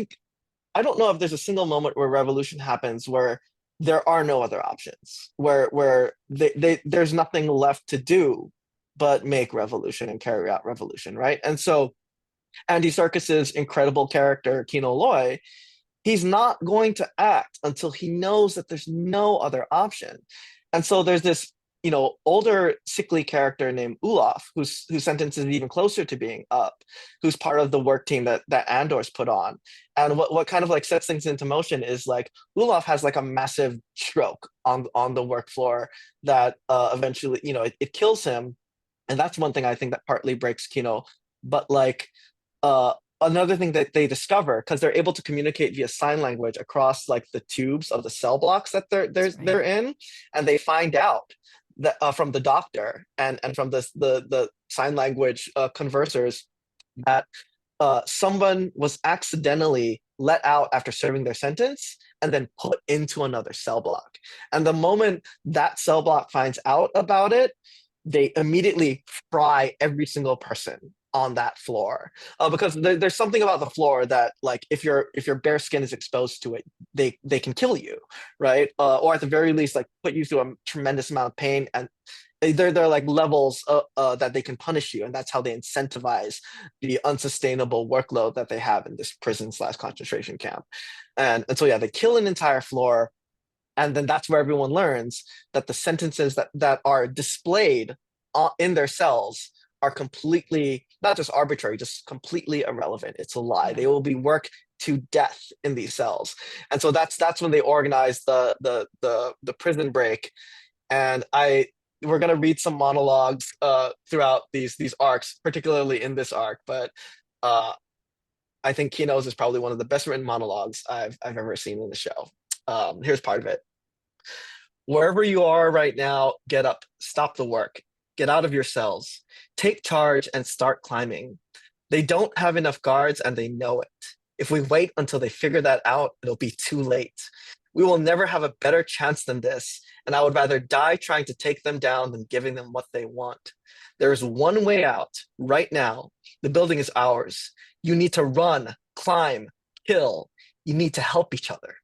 don't know if there's a single moment where revolution happens where there are no other options, where there's nothing left to do but make revolution and carry out revolution, right? And so Andy Serkis's incredible character, Kino Loy, he's not going to act until he knows that there's no other option. And so there's this, older sickly character named Olaf, whose sentence is even closer to being up, who's part of the work team that Andor's put on. And what kind of like sets things into motion is like Olaf has like a massive stroke on the work floor that eventually, it kills him. And that's one thing I think that partly breaks Kino. But like another thing that they discover, because they're able to communicate via sign language across like the tubes of the cell blocks that they're in, and they find out that from the doctor and from the sign language conversers that someone was accidentally let out after serving their sentence and then put into another cell block. And the moment that cell block finds out about it, they immediately fry every single person on that floor, because there's something about the floor that like if your bare skin is exposed to it, they can kill you, right? Or at the very least like put you through a tremendous amount of pain. And they're like levels that they can punish you, and that's how they incentivize the unsustainable workload that they have in this prison/concentration camp. And so yeah, they kill an entire floor. And then that's where everyone learns that the sentences that are displayed in their cells are completely not just arbitrary, just completely irrelevant. It's a lie. Yeah. They will be worked to death in these cells. And so that's when they organize the prison break. And we're gonna read some monologues throughout these arcs, particularly in this arc. But I think Kino's is probably one of the best written monologues I've ever seen in the show. Here's part of it. Wherever you are right now, get up, stop the work, get out of your cells, take charge and start climbing. They don't have enough guards and they know it. If we wait until they figure that out, it'll be too late. We will never have a better chance than this, and I would rather die trying to take them down than giving them what they want. There is one way out right now. The building is ours. You need to run, climb, kill. You need to help each other.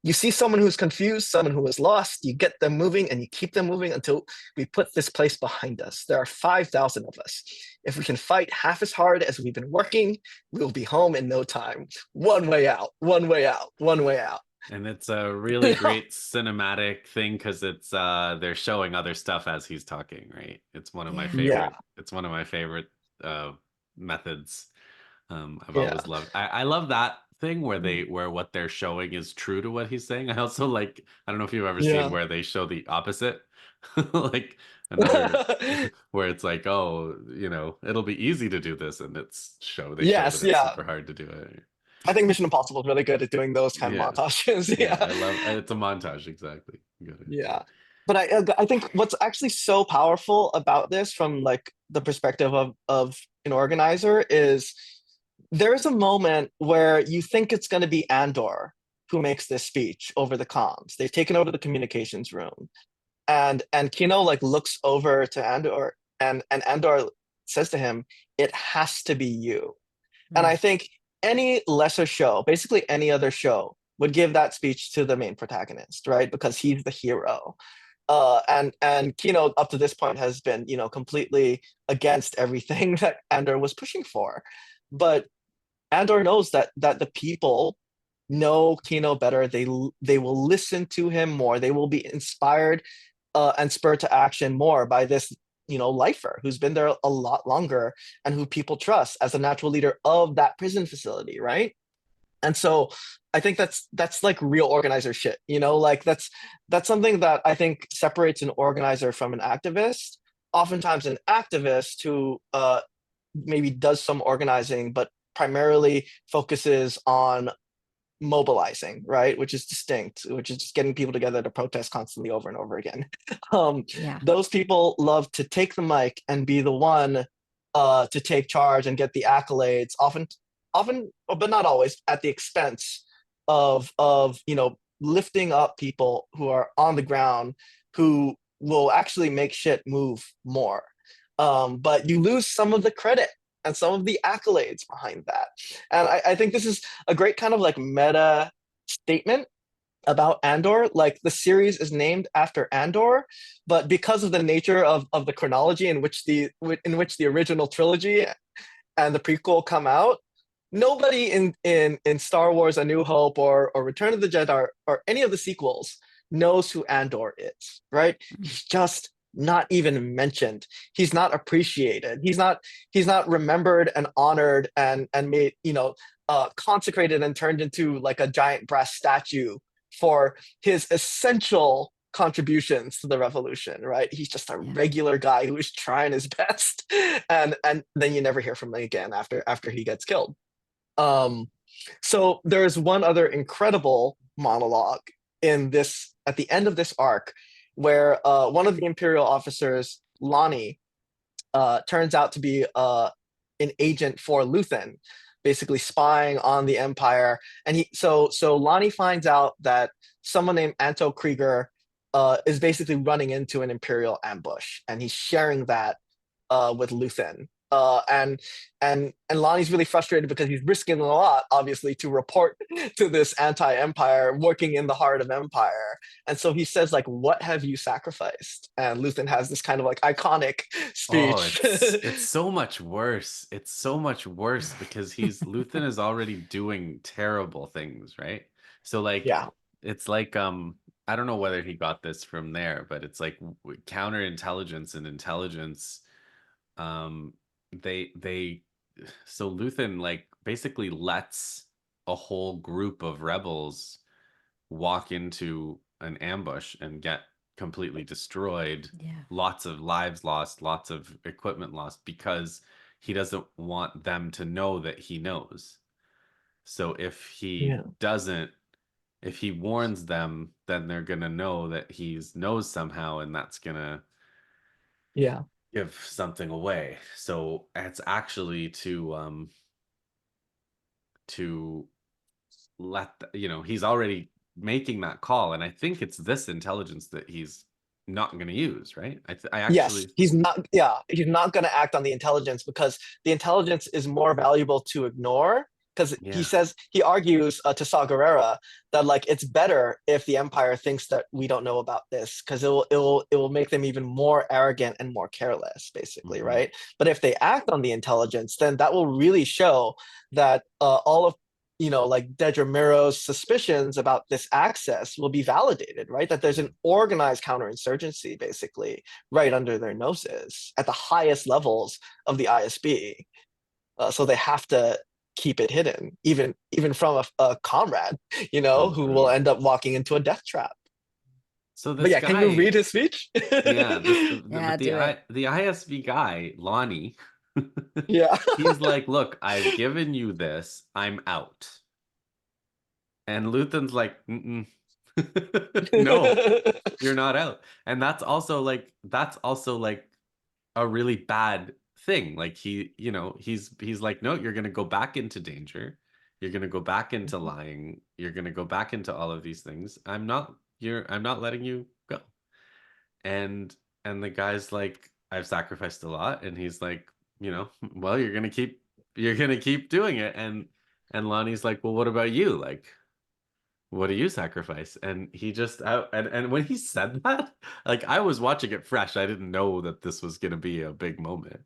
You see someone who's confused, someone who is lost, you get them moving and you keep them moving until we put this place behind us. There are 5,000 of us. If we can fight half as hard as we've been working, we'll be home in no time. One way out, one way out, one way out. And it's a really great cinematic thing because it's they're showing other stuff as he's talking, right? It's one of my favorite. Yeah. It's one of my favorite methods. I've Yeah. always loved. I love that thing where what they're showing is true to what he's saying. I also like. I don't know if you've ever seen Yeah. where they show the opposite, like another where it's like, oh, it'll be easy to do this, and they show Yes, that it's yeah. super hard to do it. I think Mission Impossible is really good at doing those kind Yeah. of montages. Yeah, Yeah. I love it's a montage, exactly. Good. Yeah. But I think what's actually so powerful about this from like the perspective of an organizer is there's a moment where you think it's going to be Andor who makes this speech over the comms. They've taken over the communications room. And Kino like looks over to Andor and Andor says to him, "It has to be you." And I think any lesser show, basically any other show, would give that speech to the main protagonist, right? Because he's the hero. And Kino up to this point has been, completely against everything that Andor was pushing for. But Andor knows that the people know Kino better. They will listen to him more. They will be inspired and spurred to action more by this, lifer who's been there a lot longer and who people trust as a natural leader of that prison facility, right? And so I think that's like real organizer shit, like that's something that I think separates an organizer from an activist. Oftentimes an activist who maybe does some organizing but primarily focuses on mobilizing, right? Which is distinct, which is just getting people together to protest constantly over and over again. Yeah. Those people love to take the mic and be the one to take charge and get the accolades, often, but not always, at the expense of lifting up people who are on the ground who will actually make shit move more. But you lose some of the credit and some of the accolades behind that. And I think this is a great kind of like meta statement about Andor. Like the series is named after Andor, but because of the nature of the chronology in which the original trilogy and the prequel come out, nobody in Star Wars: A New Hope or Return of the Jedi or any of the sequels knows who Andor is, right? He's just not even mentioned. He's not appreciated. He's not remembered and honored and made, consecrated and turned into like a giant brass statue for his essential contributions to the revolution, right? He's just a regular guy who is trying his best, and then you never hear from him again after he gets killed. So there's one other incredible monologue at the end of this arc, where one of the Imperial officers, Lonnie, turns out to be an agent for Luthen, basically spying on the Empire. And so Lonnie finds out that someone named Anto Krieger is basically running into an Imperial ambush, and he's sharing that with Luthen. And Lonnie's really frustrated because he's risking a lot, obviously, to report to this anti-Empire working in the heart of Empire. And so he says, like, "What have you sacrificed?" And Luthen has this kind of like iconic speech. It's so much worse. It's so much worse because Luthen is already doing terrible things, right? So like, Yeah. it's like I don't know whether he got this from there, but it's like counterintelligence and intelligence. They so Luthen like basically lets a whole group of rebels walk into an ambush and get completely destroyed. Lots of lives lost, lots of equipment lost, because he doesn't want them to know that he knows. So if he doesn't, if he warns them, then they're gonna know that he knows somehow, and that's gonna give something away. So it's actually to let he's already making that call, and I think it's this intelligence that he's not going to use, right? I actually Yes, he's not. Yeah, he's not going to act on the intelligence because the intelligence is more valuable to ignore. Because he argues to Saw Gerrera that like it's better if the Empire thinks that we don't know about this, because it will make them even more arrogant and more careless, basically, right? But if they act on the intelligence, then that will really show that all of like Dedra Miro's suspicions about this access will be validated, right? That there's an organized counterinsurgency basically right under their noses at the highest levels of the ISB. So they have to keep it hidden, even from a comrade, who will end up walking into a death trap. So But yeah, guy, can you read his speech? The ISB guy, Lonnie, he's like, "Look, I've given you this. I'm out." And Luthen's like, "No, you're not out." And that's also like a really bad thing. Like he's like, "No, you're going to go back into danger. You're going to go back into lying. You're going to go back into all of these things. I'm not letting you go." And the guy's like, "I've sacrificed a lot." And he's like, "Well, you're going to keep doing it." And Lonnie's like, "Well, what about you? Like, what do you sacrifice?" And he just and when he said that, like I was watching it fresh. I didn't know that this was going to be a big moment.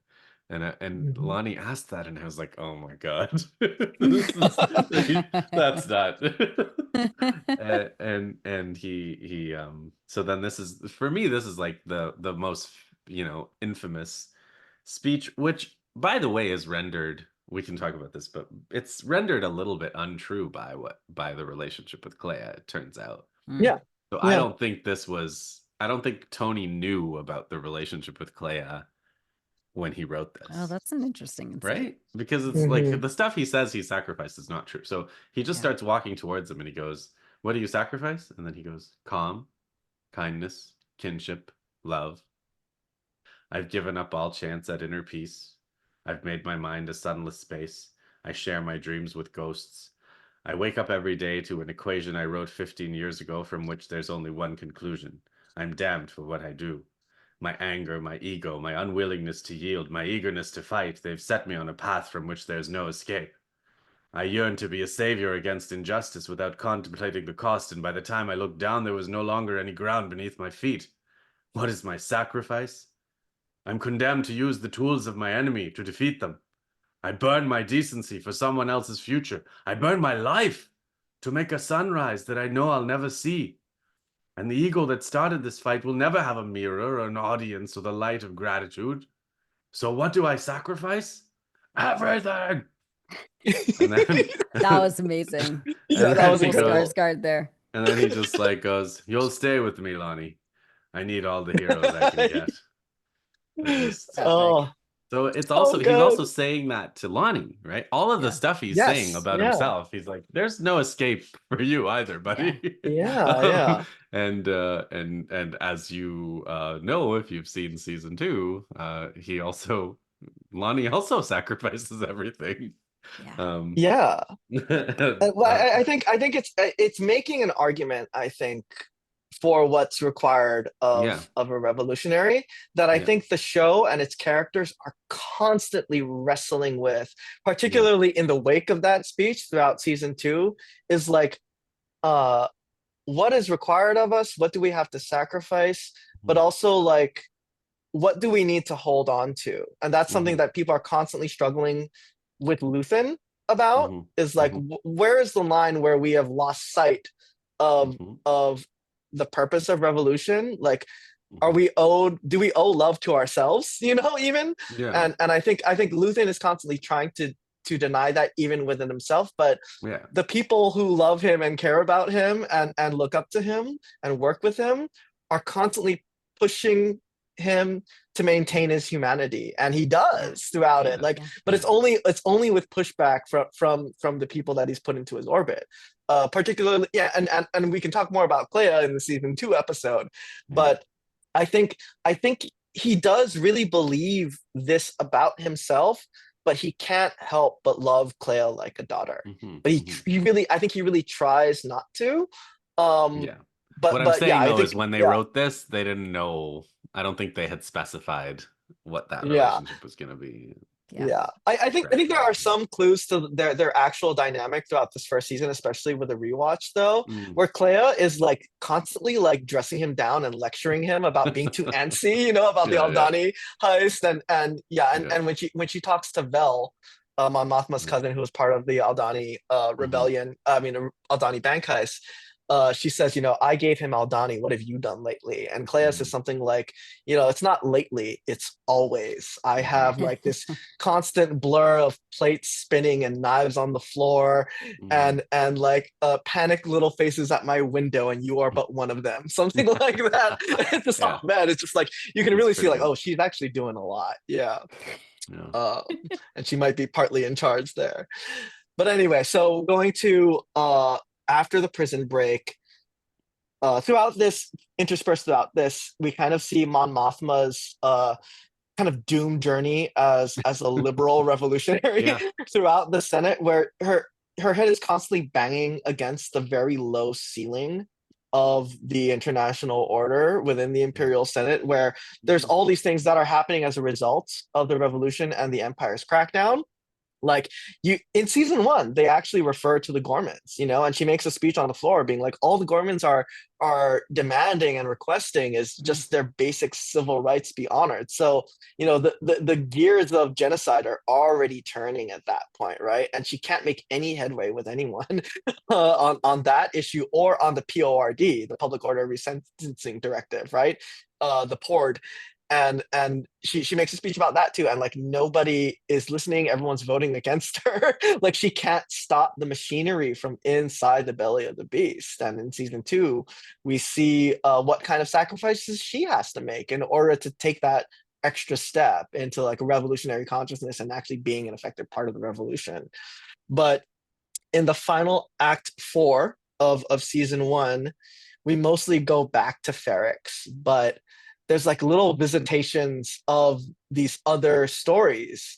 And Lonnie asked that, and I was like, oh my god, this is that's not. And he so then this is, for me, this is like the most, infamous speech, which by the way is rendered, we can talk about this, but it's rendered a little bit untrue by the relationship with Clea, it turns out. Yeah. So Yeah. I don't think Tony knew about the relationship with Clea when he wrote this. Oh, that's an interesting insight. Right? Because it's like the stuff he says he sacrificed is not true. So he just starts walking towards him and he goes, what do you sacrifice? And then he goes, calm, kindness, kinship, love. I've given up all chance at inner peace. I've made my mind a sunless space. I share my dreams with ghosts. I wake up every day to an equation I wrote 15 years ago from which there's only one conclusion. I'm damned for what I do. My anger, my ego, my unwillingness to yield, my eagerness to fight, they've set me on a path from which there's no escape. I yearned to be a savior against injustice without contemplating the cost, and by the time I looked down, there was no longer any ground beneath my feet. What is my sacrifice? I'm condemned to use the tools of my enemy to defeat them. I burn my decency for someone else's future. I burn my life to make a sunrise that I know I'll never see. And the ego that started this fight will never have a mirror or an audience or the light of gratitude. So what do I sacrifice? Everything. And then That was amazing. Yeah, that was incredible. Skarsgård there. And then he just like goes, "You'll stay with me, Lonnie. I need all the heroes I can get." Oh, so it's also, he's good. also saying that to Lonnie, right? All of the stuff he's saying about himself, he's like, "There's no escape for you either, buddy." Yeah. And as you know, if you've seen season 2, Lonnie also sacrifices everything. Yeah. Well, I think it's making an argument, I think, for what's required of a revolutionary, that I think the show and its characters are constantly wrestling with, particularly in the wake of that speech throughout season 2, is like, what is required of us? What do we have to sacrifice? But also, like, what do we need to hold on to? And that's something that people are constantly struggling with Luthen about, is like, where is the line where we have lost sight of the purpose of revolution? Like, do we owe love to ourselves, even? And I think Luthen is constantly trying to deny that even within himself, but the people who love him and care about him and look up to him and work with him are constantly pushing him to maintain his humanity, and he does throughout it. Like, but it's only with pushback from the people that he's put into his orbit. Particularly, and we can talk more about Clea in the season 2 episode, but I think he does really believe this about himself, but he can't help but love Clea like a daughter. But I think he really tries not to. But what I'm saying though is, when they wrote this, they didn't know. I don't think they had specified what that relationship was going to be. I think there are some clues to their actual dynamic throughout this first season, especially with the rewatch though, where Clea is like constantly like dressing him down and lecturing him about being too antsy, about the Aldhani heist, and when she talks to Vel, Mon Mothma's cousin, who was part of the Aldhani rebellion, Aldhani Bank Heist. She says, I gave him Aldhani. What have you done lately? And Clea says something like, it's not lately, it's always. I have like this constant blur of plates spinning and knives on the floor, and like panicked little faces at my window, and you are but one of them. Something like that. It's just, oh man, it's just like, you can really see like, oh, she's actually doing a lot. And she might be partly in charge there. But anyway, so going to after the prison break, interspersed throughout this, we kind of see Mon Mothma's kind of doomed journey as a liberal revolutionary throughout the Senate, where her head is constantly banging against the very low ceiling of the international order within the Imperial Senate, where there's all these things that are happening as a result of the revolution and the Empire's crackdown. Like you in season one, they actually refer to the Gormans, and she makes a speech on the floor being like, all the Gormans are demanding and requesting is just their basic civil rights be honored. So, the gears of genocide are already turning at that point, right? And she can't make any headway with anyone on that issue or on the PORD, the Public Order Resentencing Directive, right? The PORD, and she makes a speech about that too, and like nobody is listening, everyone's voting against her. Like she can't stop the machinery from inside the belly of the beast. And in season two we see what kind of sacrifices she has to make in order to take that extra step into like a revolutionary consciousness and actually being an effective part of the revolution. But in the final act 4 of season 1, we mostly go back to Ferrex, but there's like little visitations of these other stories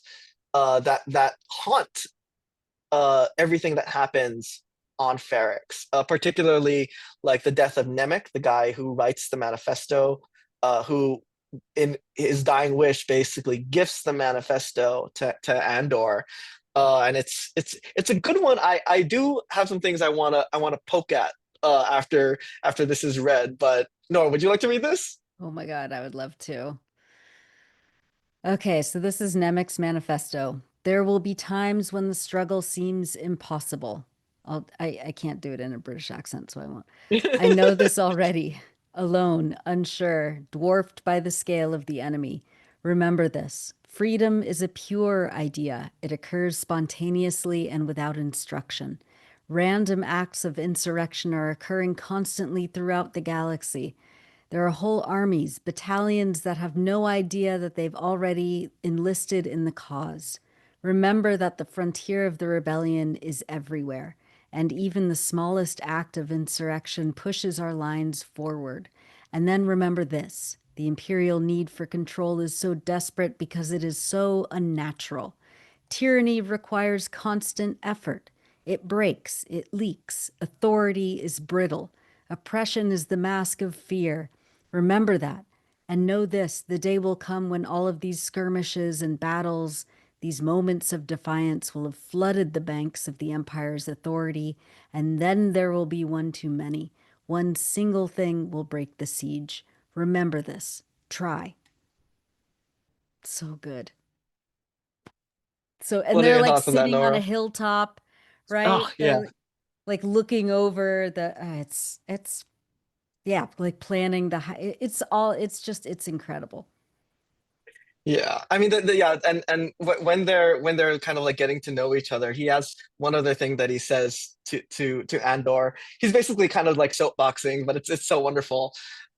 that haunt everything that happens on Ferrex, particularly like the death of Nemec, the guy who writes the manifesto, who in his dying wish basically gifts the manifesto to Andor. And it's a good one. I do have some things I wanna poke at after this is read. But Nora, would you like to read this? Oh my God, I would love to. Okay, so this is Nemec's manifesto. There will be times when the struggle seems impossible. I can't do it in a British accent, so I won't. I know this already. Alone, unsure, dwarfed by the scale of the enemy. Remember this. Freedom is a pure idea. It occurs spontaneously and without instruction. Random acts of insurrection are occurring constantly throughout the galaxy. There are whole armies, battalions that have no idea that they've already enlisted in the cause. Remember that the frontier of the rebellion is everywhere, and even the smallest act of insurrection pushes our lines forward. And then remember this: the imperial need for control is so desperate because it is so unnatural. Tyranny requires constant effort. It breaks, it leaks. Authority is brittle. Oppression is the mask of fear. Remember that. And know this: the day will come when all of these skirmishes and battles, these moments of defiance, will have flooded the banks of the Empire's authority, and then there will be one too many. One single thing will break the siege. Remember this. Try. So good. So, and What are they're your like thoughts on that, sitting on a Nora? hilltop, right? Oh yeah. They're like looking over the, yeah, like planning it's incredible. Yeah, I mean, yeah, and when they're kind of like getting to know each other, he has one other thing that he says to Andor. He's basically kind of like soapboxing, but it's so wonderful.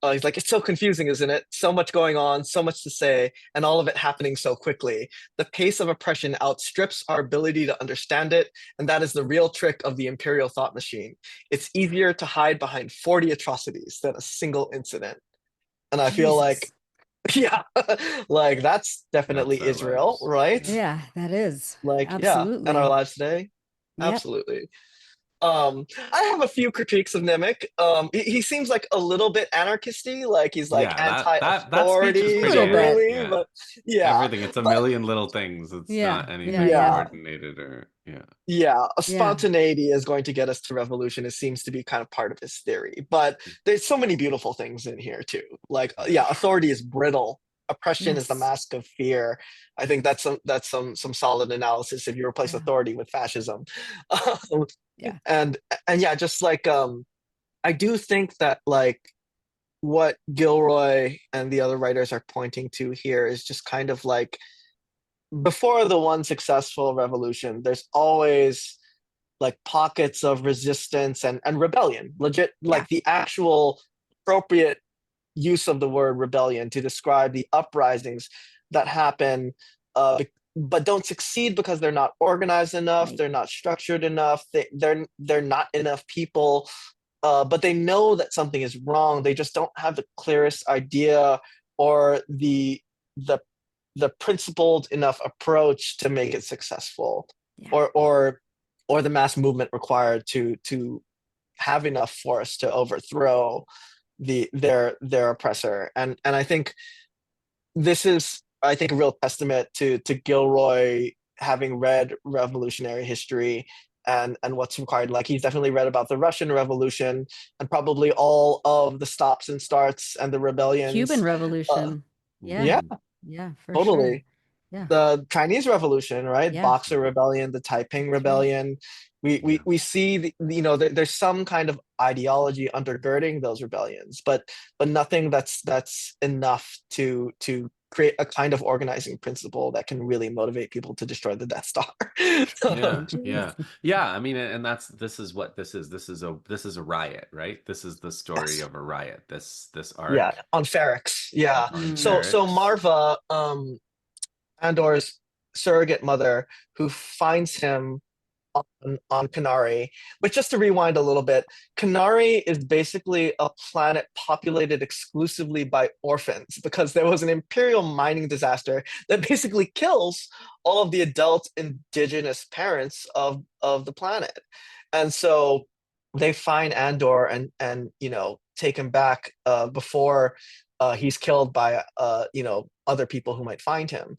He's like, it's so confusing, isn't it? So much going on, so much to say, and all of it happening so quickly. The pace of oppression outstrips our ability to understand it, and that is the real trick of the Imperial thought machine. It's easier to hide behind 40 atrocities than a single incident. And I feel like Jesus. yeah, like that's That's definitely our Israel, lives. right? Yeah. Yeah, that is. Like, yeah, and our Absolutely. lives today, Yep. absolutely. I have a few critiques of Nemec. He seems like a little bit anarchisty, like he's like Yeah, that speech is A anti-authority, little pretty bit. really, yeah. but yeah, Everything. It's a but million little things. It's Yeah. not Yeah. anything Yeah. yeah, coordinated or yeah. yeah, a Yeah. spontaneity is going to get us to revolution. It seems to be kind of part of his theory, but there's so many beautiful things in here too. Like, yeah, Yeah. authority is brittle. Oppression is the Yes. mask of fear. I think that's some solid analysis if you replace Yeah. authority with fascism. Um, Yeah. and yeah, just like I do think that like what Gilroy and the other writers are pointing to here is just kind of like before the one successful revolution, there's always like pockets of resistance and rebellion, legit, Yeah. like the actual appropriate use of the word rebellion to describe the uprisings that happen, but don't succeed because they're not organized enough, Right. they're not structured enough, they're not enough people, but they know that something is wrong. They just don't have the clearest idea or the the principled enough approach to make it successful, Yeah. or the mass movement required to have enough force to overthrow their oppressor. And I think this is, I think, a real testament to Gilroy having read revolutionary history and what's required. Like he's definitely read about the Russian Revolution and probably all of the stops and starts and the rebellions. Cuban Revolution. Yeah, Yeah, for sure. totally. Yeah. The Chinese Revolution, right? Yeah. Boxer Rebellion, the Taiping Rebellion. We see there's some kind of ideology undergirding those rebellions, but nothing that's enough to create a kind of organizing principle that can really motivate people to destroy the Death Star. Yeah. I mean, and this is what this is. This is a riot, right? This is the story Yes. of a riot. This arc. Yeah, on Ferrix. Yeah. On So Ferrix. Marva, Andor's surrogate mother, who finds him on Canary. But just to rewind a little bit, Canary is basically a planet populated exclusively by orphans because there was an Imperial mining disaster that basically kills all of the adult indigenous parents of the planet. And so they find Andor and take him back before he's killed by other people who might find him.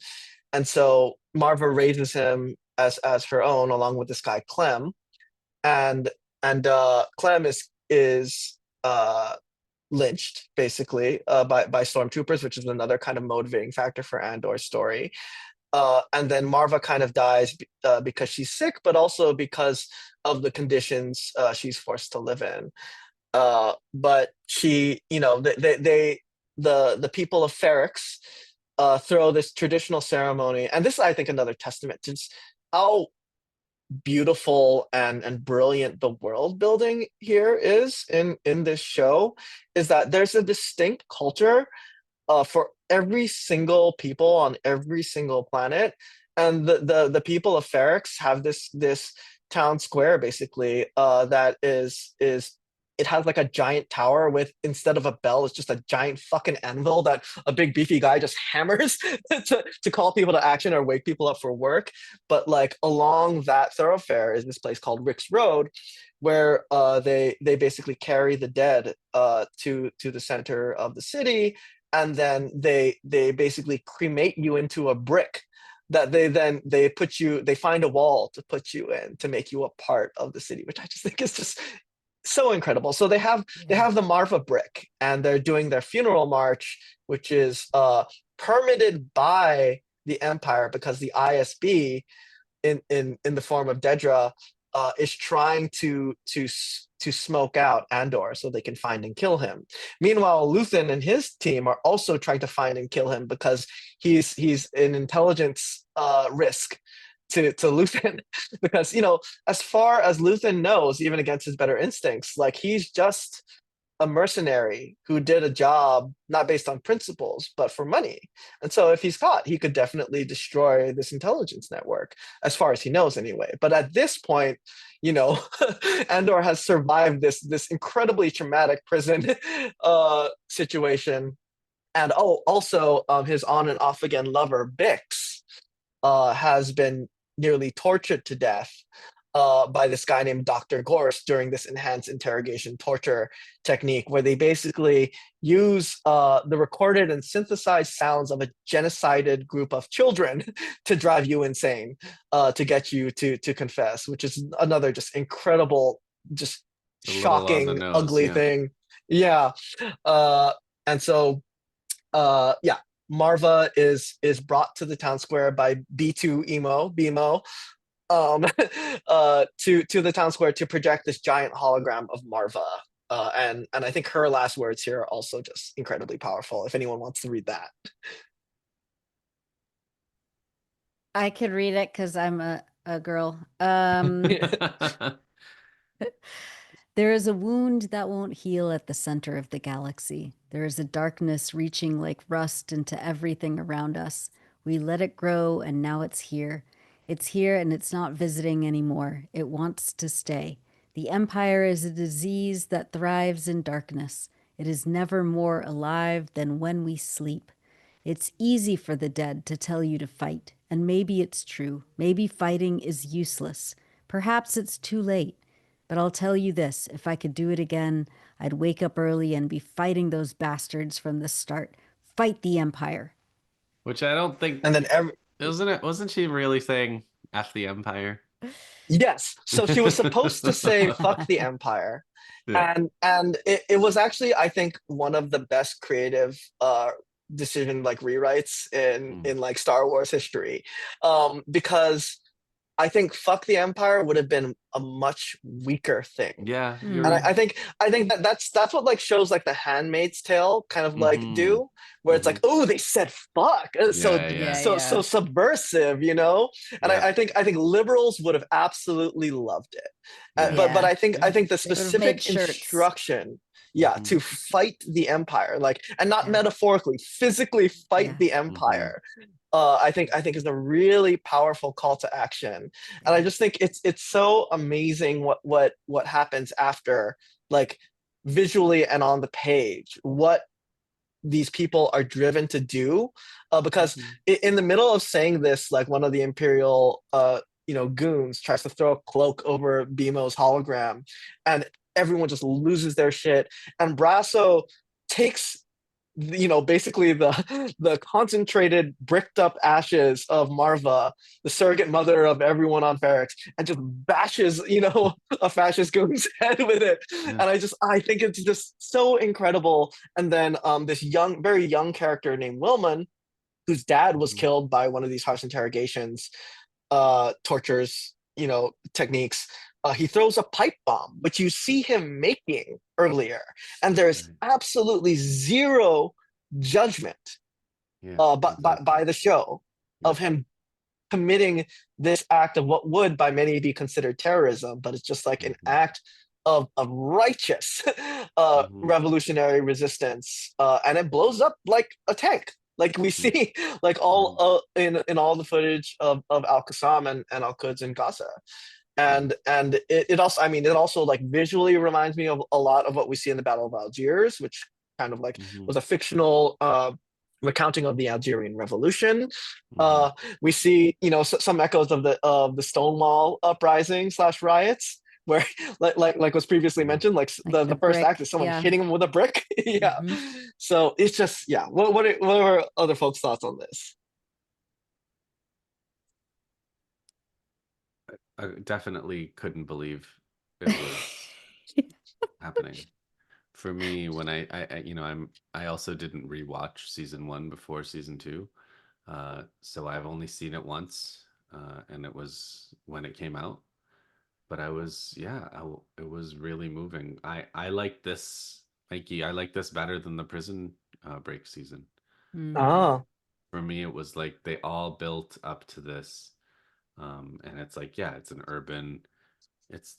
And so Marva raises him as her own, along with this guy Clem, and Clem is lynched basically by stormtroopers, which is another kind of motivating factor for Andor's story. And then Marva kind of dies because she's sick, but also because of the conditions she's forced to live in. But she, the people of Ferrix throw this traditional ceremony, and this is, I think, another testament to just how beautiful and brilliant the world building here is in this show. Is that there's a distinct culture for every single people on every single planet, and the people of Ferrix have this town square basically that is it has like a giant tower with, instead of a bell, it's just a giant fucking anvil that a big beefy guy just hammers to call people to action or wake people up for work. But like along that thoroughfare is this place called Rick's Road, where they basically carry the dead to the center of the city, and then they basically cremate you into a brick that they find a wall to put you in to make you a part of the city, which I just think is just so incredible. So they have the Marva brick, and they're doing their funeral march, which is permitted by the Empire because the ISB in the form of Dedra is trying to smoke out Andor so they can find and kill him. Meanwhile, Luthen and his team are also trying to find and kill him because he's an intelligence risk to Luthen. Because as far as Luthen knows, even against his better instincts, like he's just a mercenary who did a job not based on principles but for money. And so if he's caught, he could definitely destroy this intelligence network, as far as he knows anyway. But at this point, Andor has survived this incredibly traumatic prison situation. And also his on and off again lover Bix has been nearly tortured to death by this guy named Dr. Gorst during this enhanced interrogation torture technique, where they basically use the recorded and synthesized sounds of a genocided group of children to drive you insane, to get you to confess, which is another just incredible, just shocking, ugly thing. Yeah. And so, Marva is brought to the town square by B2 BMO, to the town square to project this giant hologram of Marva. And I think her last words here are also just incredibly powerful, if anyone wants to read that. I could read it because I'm a girl. There is a wound that won't heal at the center of the galaxy. There is a darkness reaching like rust into everything around us. We let it grow, and now it's here. It's here, and it's not visiting anymore. It wants to stay. The Empire is a disease that thrives in darkness. It is never more alive than when we sleep. It's easy for the dead to tell you to fight, and maybe it's true. Maybe fighting is useless. Perhaps it's too late. But I'll tell you this, if I could do it again, I'd wake up early and be fighting those bastards from the start. Fight the Empire. Which I don't think... And then Wasn't she really saying F the Empire? Yes. So she was supposed to say "fuck the Empire," Yeah. and it was actually, I think, one of the best creative decision like rewrites in like Star Wars history, because I think "fuck the Empire" would have been a much weaker thing. Yeah, you're And right. I think that that's what like shows like The Handmaid's Tale kind of like Mhm. do, where it's like, oh, they said fuck, so Yeah. so subversive, you know. And Yeah. I think liberals would have absolutely loved it. Yeah. But Yeah. I think the They would have made specific shirts. instruction, yeah, Mhm. to fight the empire, like, and not Yeah. metaphorically, physically fight Yeah. the empire. I think is a really powerful call to action, and I just think it's so amazing what happens after, like, visually and on the page, what these people are driven to do, because Mhm. in the middle of saying this, like, one of the Imperial goons tries to throw a cloak over Bemo's hologram, and everyone just loses their shit, and Brasso takes, basically the concentrated bricked up ashes of Marva, the surrogate mother of everyone on Ferrix, and just bashes, a fascist goon's head with it. Yeah. And I think it's just so incredible. And then this very young character named Wilman, whose dad was killed by one of these harsh interrogations, tortures, techniques. He throws a pipe bomb, which you see him making earlier, and there's Right. absolutely zero judgment Yeah. by the show of him committing this act of what would by many be considered terrorism, but it's just like an act of righteous revolutionary resistance, and it blows up like a tank. Like we see, like all in all the footage of Al Qassam and Al Quds in Gaza, and it also, I mean, it also like visually reminds me of a lot of what we see in the Battle of Algiers, which kind of like was a fictional recounting of the Algerian Revolution. We see, some echoes of the Stonewall uprising / riots, where like was previously mentioned, like Like the first brick, act is someone yeah. hitting him with a brick. Yeah. Mhm. So it's just, yeah. What are other folks' thoughts on this? I definitely couldn't believe it was happening. For me, when I also didn't rewatch season 1 before season 2. So I've only seen it once, and it was when it came out. But I was, yeah, it was really moving. I like this, Mikey. I like this better than the prison break season. Ah. For me, it was like they all built up to this, and it's like, yeah, it's an urban. It's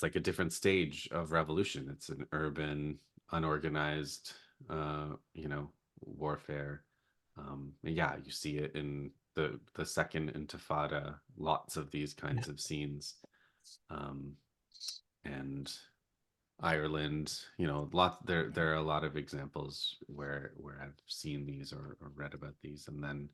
like a different stage of revolution. It's an urban, unorganized, warfare. And yeah, you see it in the second Intifada. Lots of these kinds of scenes, and Ireland. There are a lot of examples where I've seen these or read about these, and then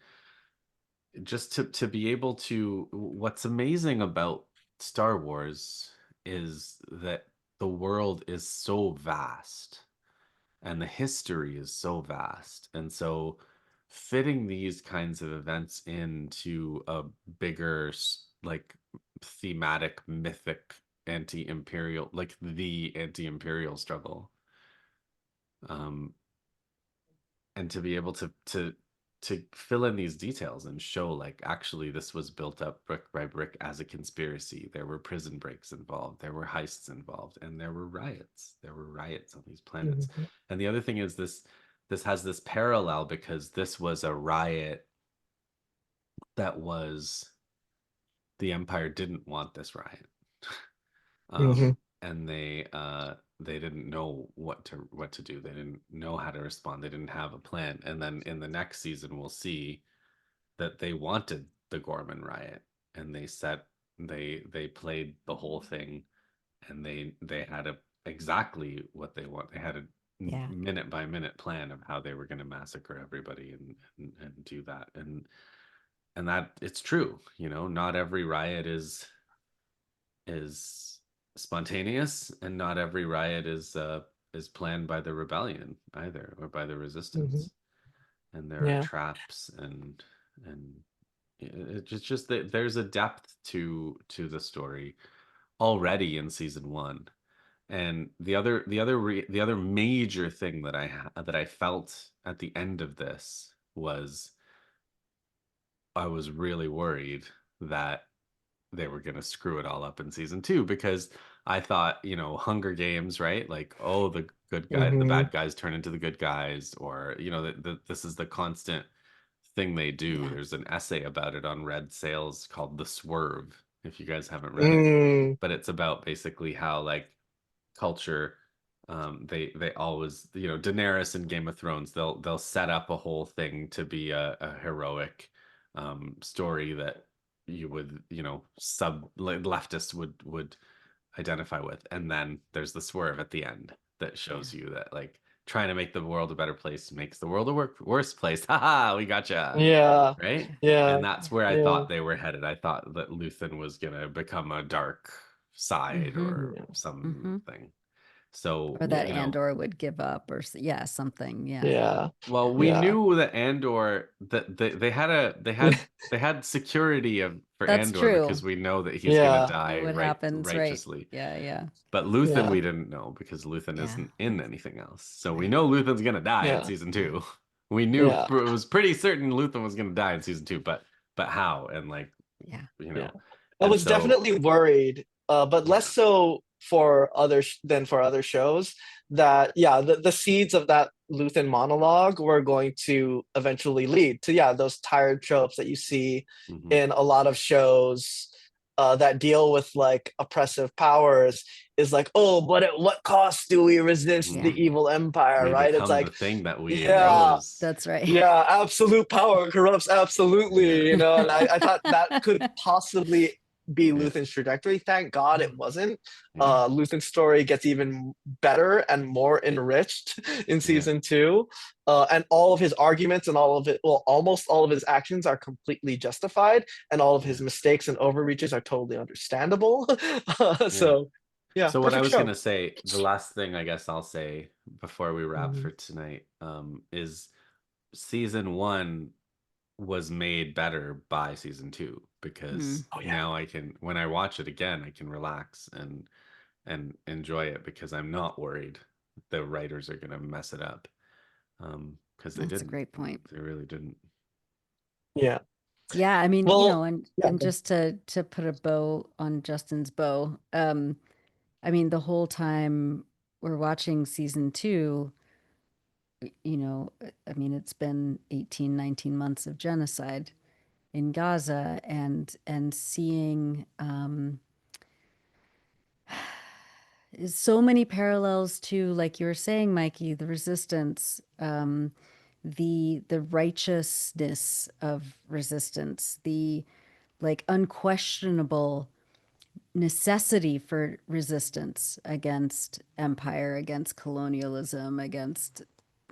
just to be able to. What's amazing about Star Wars is that the world is so vast and the history is so vast, and so fitting these kinds of events into a bigger like thematic mythic anti-imperial, like the anti-imperial struggle, um and to be able to fill in these details and show, like, actually this was built up brick by brick as a conspiracy. There were prison breaks involved, there were heists involved, and there were riots on these planets. And the other thing is, this has this parallel because this was a riot that was the Empire didn't want this riot. And they didn't know what to do. They didn't know how to respond. They didn't have a plan. And then in the next season, we'll see that they wanted the Gorman riot, and they played the whole thing, and they had exactly what they want. They had a minute by minute plan of how they were going to massacre everybody and do that. And that it's true. Not every riot is spontaneous, and not every riot is planned by the rebellion either, or by the resistance. And there are Yeah. traps and It's just that there's a depth to the story already in season one. And the other major thing that that I felt at the end of this was I was really worried that they were going to screw it all up in season two, because I thought, Hunger Games, right? Like, oh, the Hmm. bad guys turn into the good guys, or, this is the constant thing they do. Yeah. There's an essay about it on Red Sales called The Swerve, if you guys haven't read it. Mm, But it's about basically how, like, culture, they always, Daenerys in Game of Thrones, they'll set up a whole thing to be a heroic story that you would, leftists would identify with. And then there's the swerve at the end that Yeah. shows you that, like, trying to make the world a better place makes the world a worse place. Haha, we gotcha. yeah, Right. Yeah. yeah, And that's where I yeah, thought they were headed. I thought that Luthen was gonna become a dark side Mm-hmm. or yeah, Mm-hmm. something. So, Or that yeah, Andor would give up, or yeah, something. Yeah. yeah, well, we yeah. knew that Andor, that they had security for That's Andor, true. because we know that he's gonna Yeah, Knew die what happens, right? righteously. Yeah, yeah, But Luthen, yeah, we didn't know, because Luthen yeah. isn't in anything else. So we Right. know Luthen's gonna die in yeah, season Yeah. two. We knew yeah, it was pretty certain Luthen was gonna die in season two, but how? And, like, Yeah. you yeah. know, I and was so definitely worried, but less yeah, so for than for other shows. That yeah, the seeds of that Luthen monologue were going to eventually lead to those tired tropes that you see hmm in a lot of shows that deal with like oppressive powers. Is like, oh, but at what cost do we resist the Yeah. hmm evil empire? we Right? It's become the like, thing that we yeah, oppose. That's right. yeah, absolute power corrupts Yeah, absolutely, and I thought that could possibly be yeah, Luthen's trajectory. Thank God it wasn't. yeah, Luthen's story gets even better and more enriched in yeah, season two. And all of his arguments and all of it, well, almost all of his actions are completely justified, and all of his yeah, mistakes and overreaches are totally understandable. yeah. So, yeah, So what I perfect was show. gonna say, the last thing I guess I'll say before we wrap Mhm. for tonight, is season one was made better by season two, Mm. because Oh, yeah. now I can, when I watch it again, I can relax and enjoy it, because I'm not worried the writers are gonna mess it up. Because they That's a didn't. great point. They really didn't. Yeah. Yeah, I mean, Well, yeah. and just to put a bow on Justin's bow, I mean, the whole time we're watching season two, I mean, it's been 18, 19 months of genocide in Gaza, and seeing so many parallels to, like you were saying, Mikey, the resistance, the righteousness of resistance, the like unquestionable necessity for resistance against empire, against colonialism, against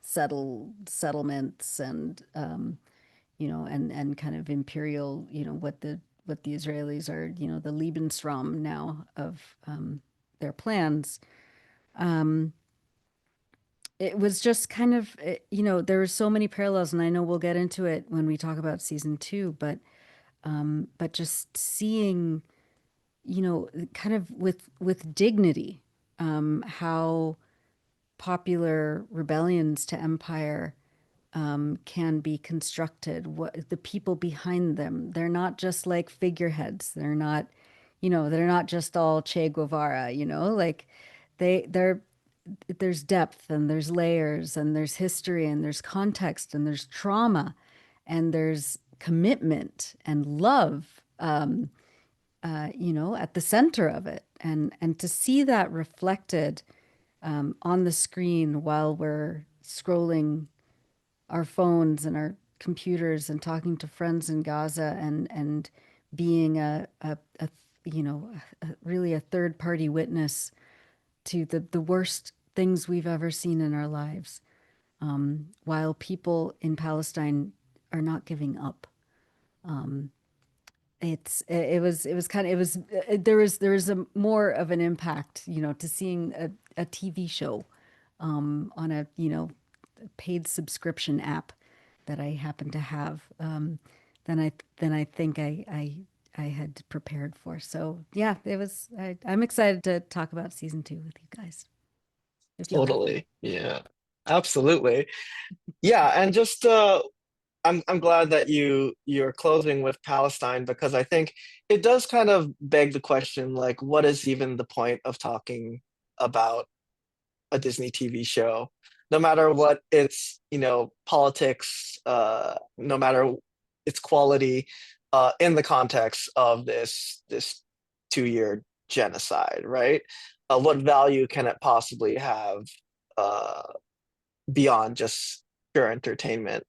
settlements, and and kind of imperial, what the Israelis are, the Lebensraum now of their plans. It was just kind of, there were so many parallels, and I know we'll get into it when we talk about season two, but just seeing, kind of with dignity, how popular rebellions to empire can be constructed. What the people behind them, they're not just like figureheads. They're not just all Che Guevara. Like they're there's depth, and there's layers, and there's history, and there's context, and there's trauma, and there's commitment and love. At the center of it, and to see that reflected on the screen while we're scrolling our phones and our computers and talking to friends in Gaza, and being a really a third party witness to the worst things we've ever seen in our lives, while people in Palestine are not giving up. It was kind of, there was a more of an impact, to seeing a TV show on a paid subscription app that I happen to have, I think I had prepared for. So yeah, it was. I'm excited to talk about season 2 with you guys. If you'll have me. Totally. Yeah. Absolutely. Yeah, and just I'm glad that you're closing with Palestine because I think it does kind of beg the question, like, what is even the point of talking about a Disney TV show? No matter what its, politics, no matter its quality, in the context of this 2-year genocide, right? What value can it possibly have uh, beyond just pure entertainment?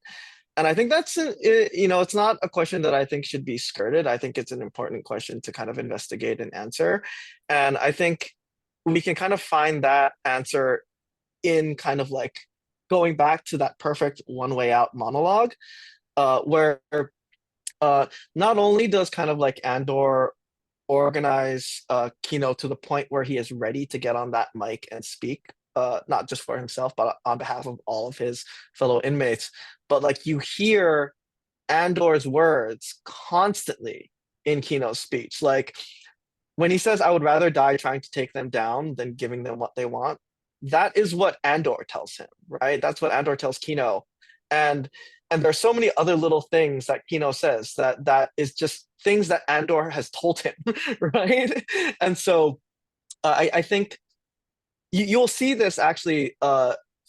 And I think it's not a question that I think should be skirted. I think it's an important question to kind of investigate and answer. And I think we can kind of find that answer in kind of like going back to that perfect one way out monologue, where not only does kind of like Andor organize Kino to the point where he is ready to get on that mic and speak, not just for himself, but on behalf of all of his fellow inmates. But like you hear Andor's words constantly in Kino's speech. Like when he says, I would rather die trying to take them down than giving them what they want, that is what Andor tells him, right? That's what Andor tells Kino. And there's so many other little things that Kino says that is just things that Andor has told him, right? And so I think you'll see this actually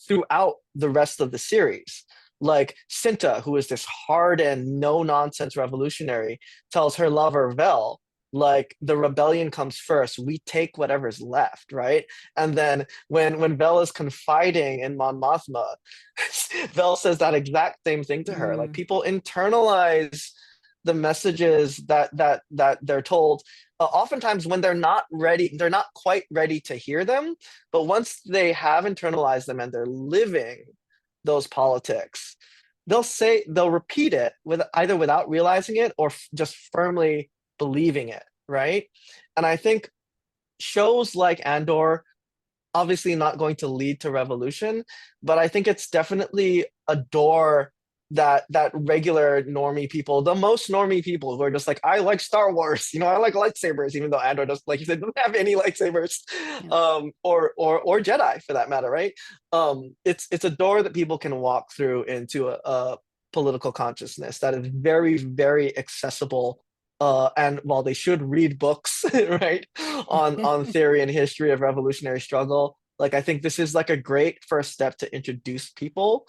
throughout the rest of the series. Like Cinta, who is this hard and no nonsense revolutionary, tells her lover Vel, like the rebellion comes first. We take whatever's left, right? And then when Vel is confiding in Mon Mothma, Vel says that exact same thing to her. Like people internalize the messages that they're told. Oftentimes when they're not ready, they're not quite ready to hear them. But once they have internalized them and they're living those politics, they'll repeat it with either without realizing it or just firmly believing it, right? And I think shows like Andor, obviously not going to lead to revolution, but I think it's definitely a door that regular normie people, the most normie people who are just like, I like Star Wars, I like lightsabers, even though Andor does, like you said, doesn't have any lightsabers, or Jedi for that matter, right? It's a door that people can walk through into a political consciousness that is very, very accessible. And while they should read books, right, on theory and history of revolutionary struggle, like I think this is like a great first step to introduce people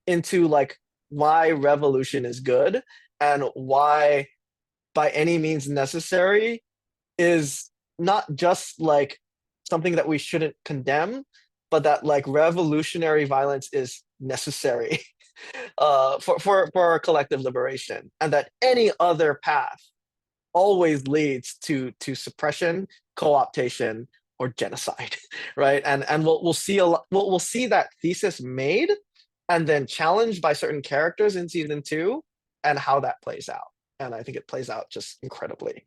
into like why revolution is good and why by any means necessary is not just like something that we shouldn't condemn, but that like revolutionary violence is necessary for our collective liberation, and that any other path always leads to suppression, co-optation, or genocide, right? And we'll see we'll see that thesis made and then challenged by certain characters in season 2 and how that plays out. And I think it plays out just incredibly.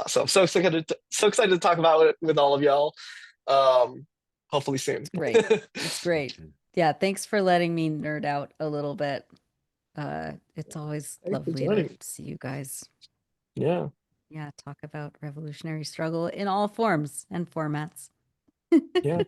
So I'm so excited to talk about it with all of y'all. Hopefully soon. Great. It's great. Yeah, thanks for letting me nerd out a little bit. It's always lovely to see you guys. Yeah. Yeah, talk about revolutionary struggle in all forms and formats. Yeah.